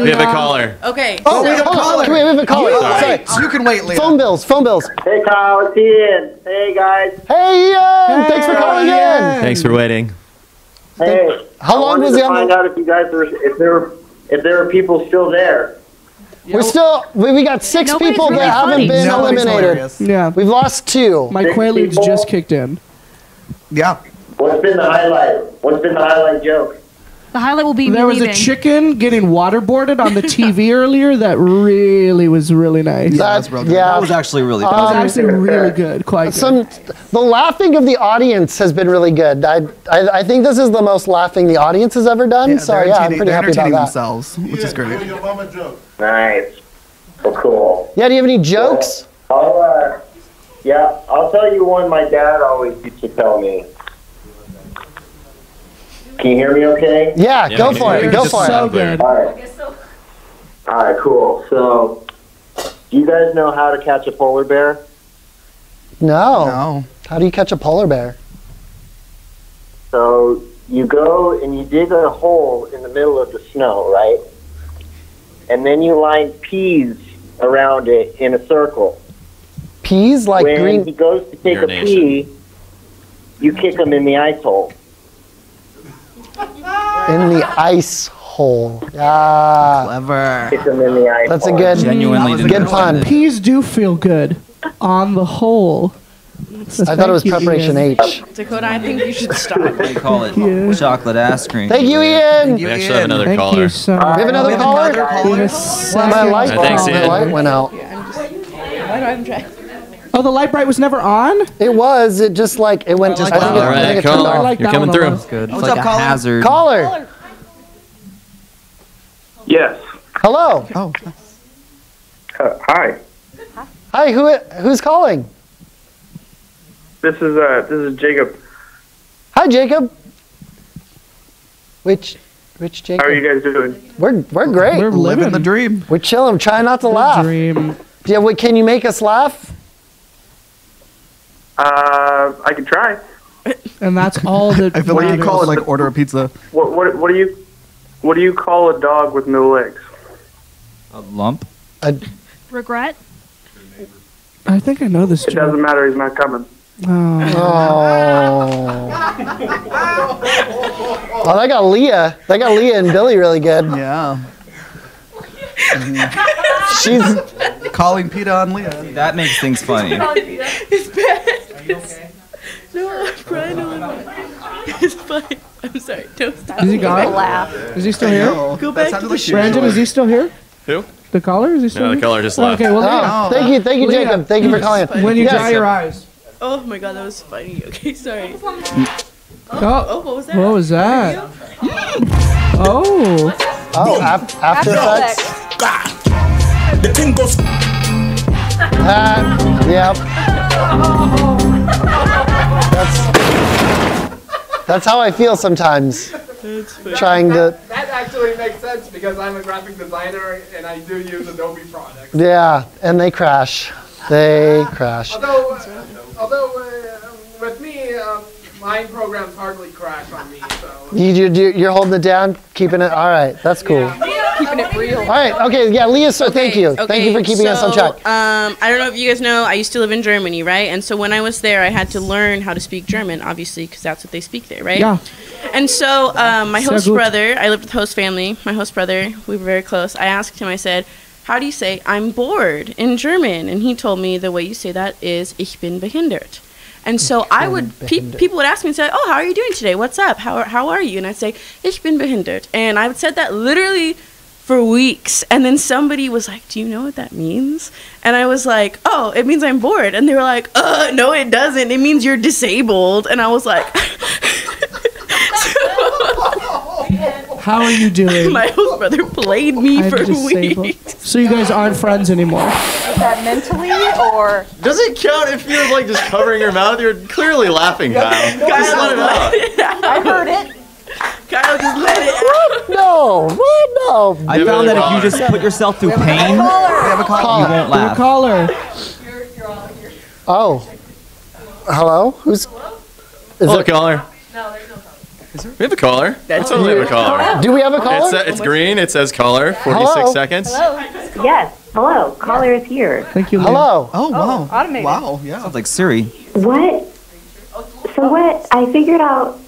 have a caller. Okay. Oh, we have a caller. We have a caller. Sorry. You can wait, Leah. Phone bills. Hey, Kyle, it's Ian. Hey, guys. Hey, Ian. Thanks for calling in. Thanks for waiting. Hey. How long was he he on? Find out if you guys were, if there were people still there. We're still. We got 6 people that haven't been eliminated. Yeah. We've lost 2. My Quaaludes just kicked in. Yeah. What's been the highlight? What's been the highlight joke? The highlight will be me There was leaving. a chicken getting waterboarded on the TV earlier that really was really nice. That was actually really That was actually really good. Quite good. The laughing of the audience has been really good. I think this is the most laughing the audience has ever done. So yeah, I'm pretty happy about that. themselves, which is great. Nice. Well, cool. Yeah, do you have any jokes? I'll tell you one my dad always used to tell me. Can you hear me okay? Yeah, go for it. Go for it. So good. All right, cool. So, do you guys know how to catch a polar bear? No. How do you catch a polar bear? So, you go and you dig a hole in the middle of the snow, right? And then you line peas around it in a circle. Peas like when green. he goes to take a pee, you kick him in the ice hole. In the ice hole. Yeah. Clever. Kick him in the ice That's a hole. good, good pun. Peas do feel good on the whole. I thought it was preparation H. Dakota, I think you should stop. They call it chocolate ice cream. Thank you, Ian. We actually have another Thank caller. you so We have another caller? My light, Thanks, my Ian. light went out. Why do I even try? Oh, the light bright was never on? It was. It just like, it went just, I think it turned caller, off. you're coming through. Good. It's What's like up, a caller? hazard. Caller. Hello. Oh. Hi. Hi, who's calling? This is Jacob. Hi, Jacob. Which Jacob? How are you guys doing? We're great. We're living the dream. We're chilling. Trying not to laugh. Dream. Yeah, can you make us laugh? I can try. And that's all that I feel like you matters. call it like order a pizza. What do you call a dog with no legs? A lump. Regret? I think I know this It joke. doesn't matter. He's not coming. Oh. Oh, that got Leah. That got Leah and Billy really good. Yeah. She's calling PETA on Leah. That makes things funny. It's bad. Are you okay? No, I'm crying a little. It's fine. I'm sorry. Don't stop. Is he gone? Laugh. Is he still here? Go back to the show. Brandon, is he still here? Who? The caller? Is he still No, here? the caller just left. Okay, well, thank you, Leah. Jacob. Thank you for calling. When you Yes. dry your eyes. Oh my god, that was funny. Okay, sorry. Oh, what was that? What was that? Oh. Oh, after effects. The thing goes. Yep. That's how I feel sometimes. Trying to. That actually makes sense because I'm a graphic designer and I do use Adobe products. Yeah, and they crash. They crash. Although with me, mine programs hardly crash on me. So. You're holding it down, keeping it. All right, that's cool. Keeping it real. All right, okay, yeah, Leah. So thank you. Thank you for keeping us on track. I don't know if you guys know, I used to live in Germany, right? And so when I was there, I had to learn how to speak German, obviously, because that's what they speak there, right? Yeah. And so my host Sehr gut. brother, I lived with host family. My host brother, we were very close. I asked him, I said, how do you say I'm bored in German? And he told me the way you say that is ich bin behindert. And so I would, people would ask me and say, oh, how are you doing today? What's up? How are you? And I'd say, ich bin behindert. And I would said that literally for weeks. And then somebody was like, do you know what that means? And I was like, oh, it means I'm bored. And they were like, no, it doesn't. It means you're disabled. And I was like, How are you doing? my host brother played me I'm for disabled. weeks. So you guys aren't friends anymore? Is that mentally or? Does it count if you're like just covering your mouth? You're clearly laughing, Kyle. Just let it out. I heard it. Kyle, just let it out. No, no. I found that if you just put yourself through pain, you won't laugh. Caller. Oh. Hello? Who's? Hello, caller. We have a caller. We totally have a caller. Do we have a caller? It's green. It says caller. 46 Hello? seconds. Yes. Hello. Caller is here. Thank you, Leah. Hello. Oh, wow. automated. Wow, yeah. Sounds like Siri. What? So what? I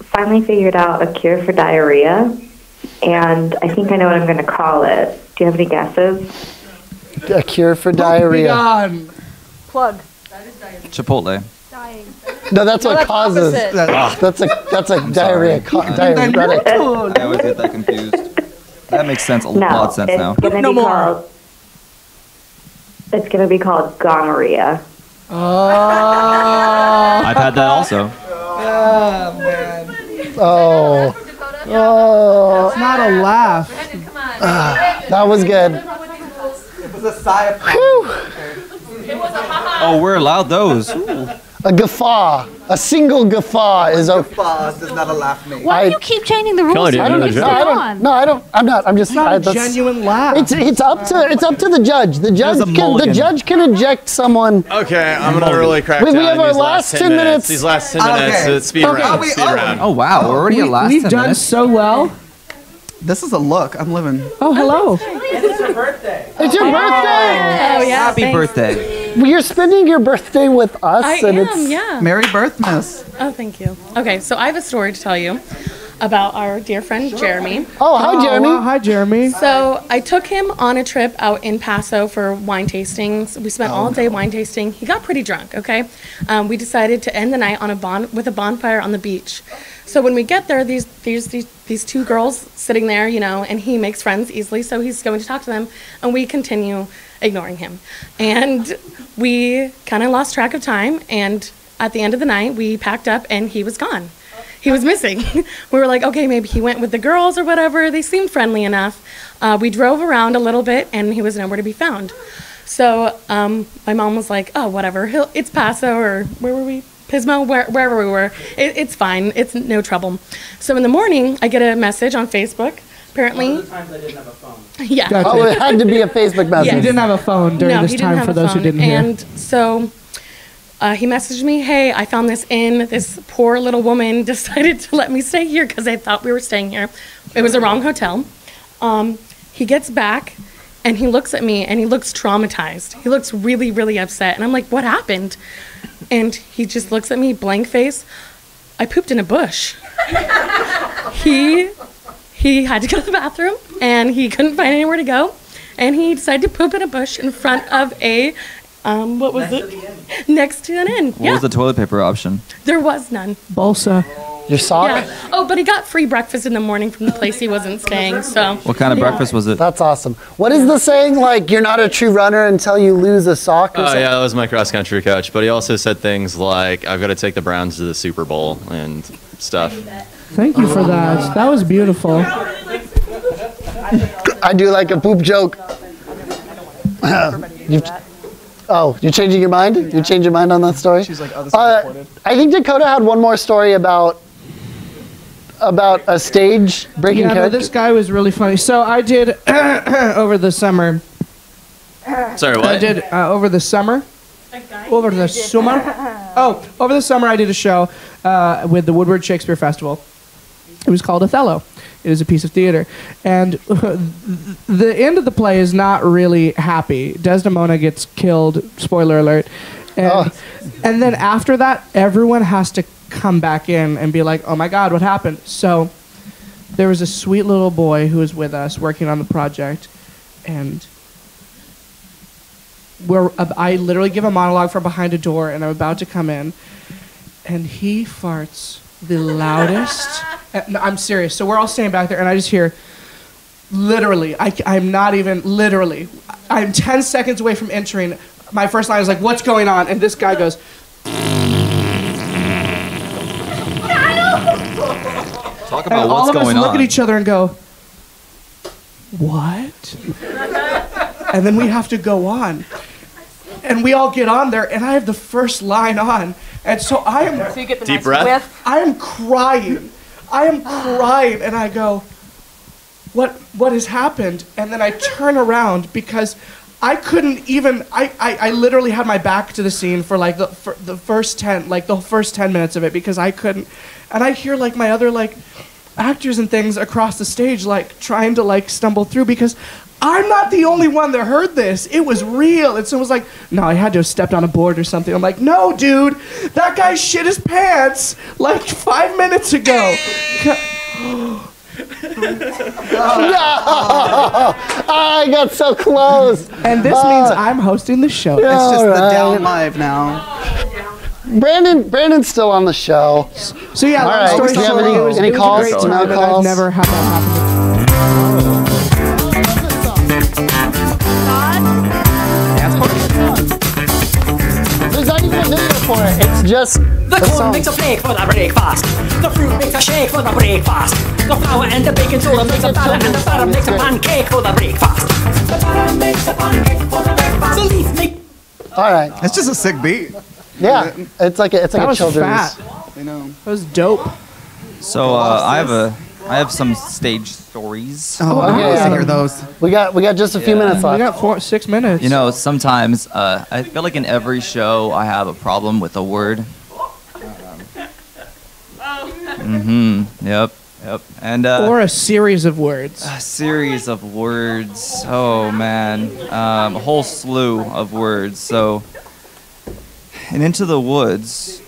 finally figured out a cure for diarrhea, and I think I know what I'm going to call it. Do you have any guesses? A cure for diarrhea. Gone. Plug. Chipotle. No, that's what causes. That's a diarrhea. Diuretic. I always get that confused. That makes sense. A No, lot of sense it's now. gonna be called. It's gonna be called gonorrhea. Oh. I've had that also. Oh man. Oh. Oh. It's not a laugh. That was good. It was a sigh of Oh, we're allowed those. Ooh. A guffaw. A single guffaw is a. Guffaw does not a laugh me. Why do you keep changing the rules? Kelly, I don't know. No, I don't. I'm not. I'm just. It's not a that's- genuine laugh. It's up to the judge. The judge can eject someone. Okay, I'm gonna really crack We down have on our these last 10 minutes. These last 10 minutes, speed round. Speed round. Oh wow, we're already at last We've 10 done minutes. so well. This is a look. I'm living. Oh, hello. It's your birthday. It's your birthday. Oh, yeah. Happy thanks. birthday. You're spending your birthday with us, I and am, it's yeah. Merry Birthmas. Oh, thank you. Okay, so I have a story to tell you about our dear friend Jeremy. Oh, hi, Jeremy. Wow, hi, Jeremy. So I took him on a trip out in Paso for wine tastings. We spent all day wine tasting. He got pretty drunk. Okay, we decided to end the night on with a bonfire on the beach. So when we get there, these two girls sitting there, you know, and he makes friends easily. So he's going to talk to them, and we continue ignoring him. And we kind of lost track of time. And at the end of the night, we packed up, and he was gone. He was missing. We were like, okay, maybe he went with the girls or whatever. They seemed friendly enough. We drove around a little bit, and he was nowhere to be found. So my mom was like, oh, whatever. It's Paso, or where were we? Pismo, wherever we were. It's fine. It's no trouble. So in the morning, I get a message on Facebook. Apparently. One of the times I didn't have a phone. Yeah. Gotcha. Oh, it had to be a Facebook message. He didn't have a phone during this time for those who didn't hear. And so he messaged me, hey, I found this inn. This poor little woman decided to let me stay here because they thought we were staying here. It was the wrong hotel. He gets back and he looks at me and he looks traumatized. He looks really, really upset. And I'm like, what happened? And he just looks at me, blank face. I pooped in a bush. He had to go to the bathroom and he couldn't find anywhere to go. And he decided to poop in a bush in front of a, what was it? Next to an inn. What was the toilet paper option? There was none. Bolsa. Your sock? Yeah. Oh, but he got free breakfast in the morning from the place he wasn't staying. So. What kind of breakfast was it? That's awesome. What is the saying, like, you're not a true runner until you lose a sock or Oh something? yeah, that was my cross country coach. But he also said things like, "I've got to take the Browns to the Super Bowl" and stuff. Thank you for that. That was beautiful. I do like a poop joke. You're changing your mind? You change your mind on that story? She's like, oh, this is recorded. I think Dakota had one more story about a stage breaking Yeah, no, character. this guy was really funny. So I did over the summer. Sorry, what? I did over the summer. Over the summer? Oh, over the summer I did a show with the Woodward Shakespeare Festival. It was called Othello. It is a piece of theater. And the end of the play is not really happy. Desdemona gets killed, spoiler alert. And then after that, everyone has to come back in and be like, oh my God, what happened? So there was a sweet little boy who was with us working on the project. And I literally give a monologue from behind a door, and I'm about to come in. And he farts the loudest. No, I'm serious. So we're all standing back there, and I just hear, literally, I'm not even, literally, I'm 10 seconds away from entering. My first line is like, what's going on? And this guy goes, Talk and about all what's of us going look on. at each other and go, what? And then we have to go on. And we all get on there, and I have the first line on. And so I am... So you get the Deep nice breath. whiff. I am crying. And I go, what has happened? And then I turn around because I couldn't even, I literally had my back to the scene for like the first 10 minutes of it because I couldn't. And I hear like my other like actors and things across the stage like trying to like stumble through because I'm not the only one that heard this. It was real. And someone was like, no, I had to have stepped on a board or something. I'm like, no, dude, that guy shit his pants like 5 minutes ago. No! I got so close. And this means I'm hosting the show. It's just the down live now. Brandon's still on the show. So yeah, all long right. story Do you have short, any, it was any a great calls? time, No and calls? I've never had that happen. There's not even a video for it. It's just the corn makes a flake for the breakfast. The fruit makes a shake for the breakfast. The flour and the baking soda makes a batter, and the batter makes a pancake for the breakfast. The batter makes a pancake for the breakfast. The leaf makes. All right. It's just a sick beat. Yeah, it's like a That was children's. fat. That was dope. So I have some stage stories. Oh, Okay, I want to Adam. hear those. We got just a few minutes We left. got 6 minutes. You know, sometimes I feel like in every show I have a problem with a word. Yep. And or a series of words. a series of words. Oh man, a whole slew of words. So, in Into the Woods.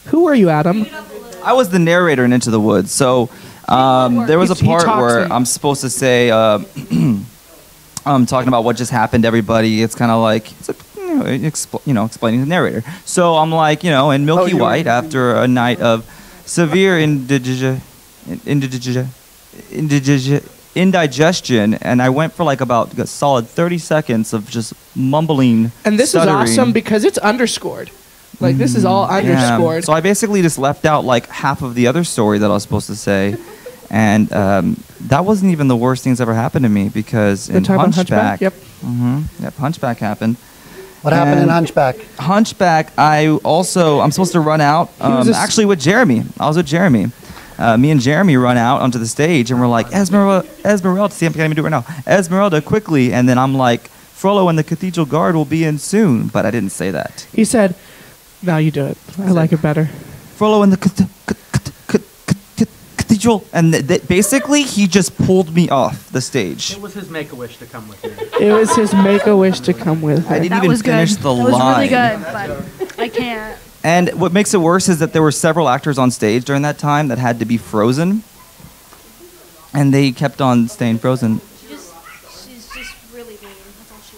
Who are you, Adam? I was the narrator in Into the Woods. So there was a He part talks where in- I'm supposed to say, I'm talking about what just happened to everybody. It's kind of like, it's explaining the narrator. So I'm like, in Milky White, after a night of severe indigestion, and I went for like about a solid 30 seconds of just mumbling. And this stuttering. is awesome because it's underscored. Like, this is all underscored. So I basically just left out like half of the other story that I was supposed to say. And that wasn't even the worst things ever happened to me because in time on Hunchback. Hunchback? Yep. Yep, Hunchback happened. What happened in And Hunchback? Hunchback, I'm supposed to run out, actually with Jeremy. I was with Jeremy. Me and Jeremy run out onto the stage and we're like, Esmeralda, see, I'm going to do it right now. Esmeralda, quickly. And then I'm like, Frollo and the Cathedral Guard will be in soon. But I didn't say that. He said, "Now you do it. I like it better." Frollo and the Cathedral. And basically, he just pulled me off the stage. It was his make-a-wish to come with you. It was his make-a-wish to come with her. I didn't That even was finish good. the That line. was really good, but I can't. And what makes it worse is that there were several actors on stage during that time that had to be frozen. And they kept on staying frozen. She's just really mean. That's all she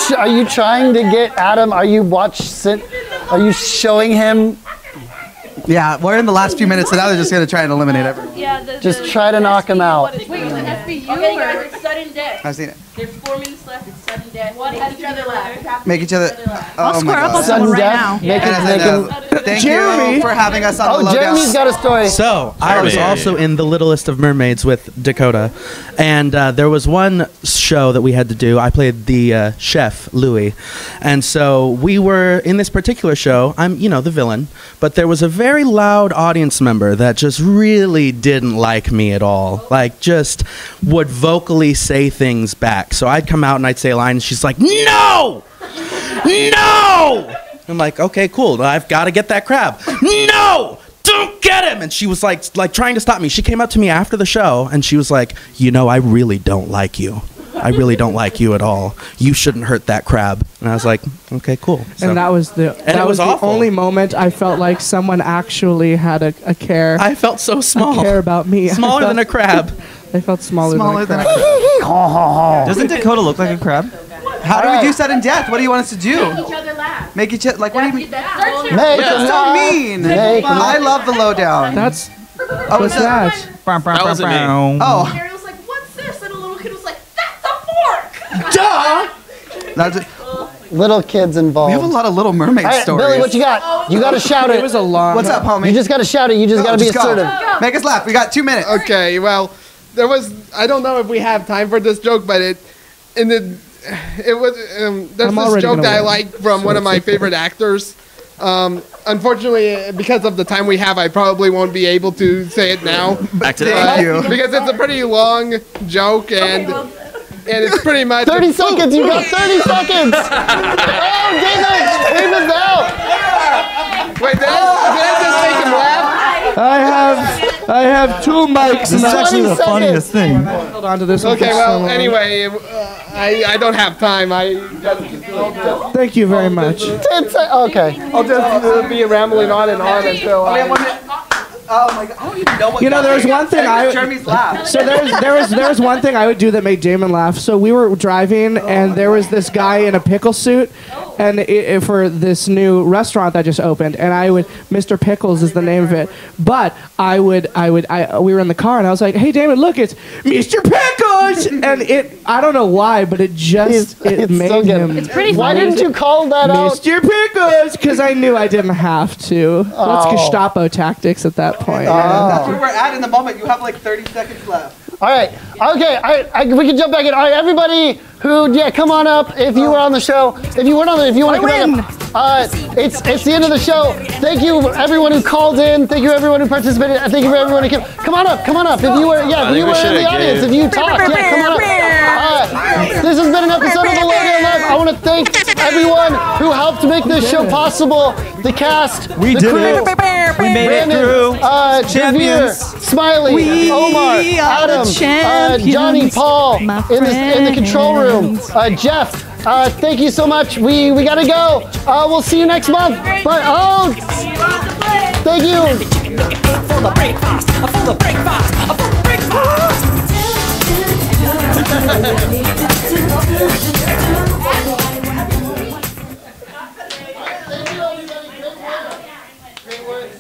is. Are you trying to get Adam? Are you showing him? Yeah, we're in the last few minutes, so now they're just going to try and eliminate everyone. Yeah, Just try to knock him out. Wait, was it SBU okay, guys, it's sudden death. I've seen it. There's 4 minutes left. It's sudden death. Make each other laugh. Make each other. I'll square up on Sudden someone right death. now. Thank Jeremy. you for having us on the lowdown. Jeremy's got a story. So I was also in The Littlest of Mermaids with Dakota, and there was one show that we had to do. I played the chef Louis, and so we were in this particular show. I'm, the villain, but there was a very loud audience member that just really didn't like me at all. Like, just would vocally say things back. So I'd come out and I'd say a line, and she's like, "No, no." I'm like, "Okay, cool. I've got to get that crab." "No, don't get him." And she was like trying to stop me. She came up to me after the show and she was like, "I really don't like you. I really don't like you at all. You shouldn't hurt that crab." And I was like, "Okay, cool." So, And that was the awful. only moment I felt like someone actually had a care. I felt so small. A care about me. Smaller than a crab. I felt smaller than a crab. Doesn't Dakota look like a crab? How do we do sudden death? What do you want us to do? Make each other laugh. Make each other, like, what do you mean? That's so mean. I love the lowdown. That's what's that? That wasn't me. Oh. Harry was like, "What's this?" And a little kid was like, "That's a fork." Duh. That's it. Little kids involved. We have a lot of Little Mermaid All right, stories. Billy, what you got? You got to shout it. It was a long. What's up, homie? You just got to shout it. You just got to be Just go. assertive. Make us laugh. We got 2 minutes. Okay, well, I don't know if we have time for this joke, but there's this joke that I like from one of my favorite actors. Unfortunately, because of the time we have, I probably won't be able to say it now. Thank you. Because it's a pretty long joke and it's pretty much 30 seconds. You got 30 seconds. Oh, David's out. Wait, did I just make him laugh? I have 2 mics. This is actually the funniest thing. Hold on to this. one Okay, for well, so long. anyway, I don't have time. Thank you very much. 10 seconds. Okay. I'll just be rambling on and on until. Oh my god, I don't even know what. You know, there was one thing Jeremy's laugh. So there was one thing I would do that made Damon laugh. So we were driving, and there was this guy in a pickle suit, and for this new restaurant that just opened, and Mr. Pickles is the name of it. But we were in the car, and I was like, "Hey, Damon, look, it's Mr. Pickles!" And I don't know why, but it made so good. him. It's pretty Why funny. Didn't you call that out? Mr. Pickles, because I knew I didn't have to. That's Gestapo tactics at that point. That's where we're at in the moment. You have like 30 seconds left. All right. Okay. We can jump back in. All right, everybody come on up if you were on the show. If you weren't on if you want to come up. It's the end of the show. Thank you everyone who called in. Thank you everyone who participated. Thank you for everyone who came. Come on up. If you were in the audience, if you talked, come on up. This has been an episode of the Lowdown Live. I want to thank everyone who helped make this show possible. The cast, we the did crew, it. We made Brandon, it through. Javier, Smiley, Omar, Adam, Johnny, Paul in the control room, Jeff. Thank you so much. We gotta go. We'll see you next month. But thank you. For the breakfast. Great work.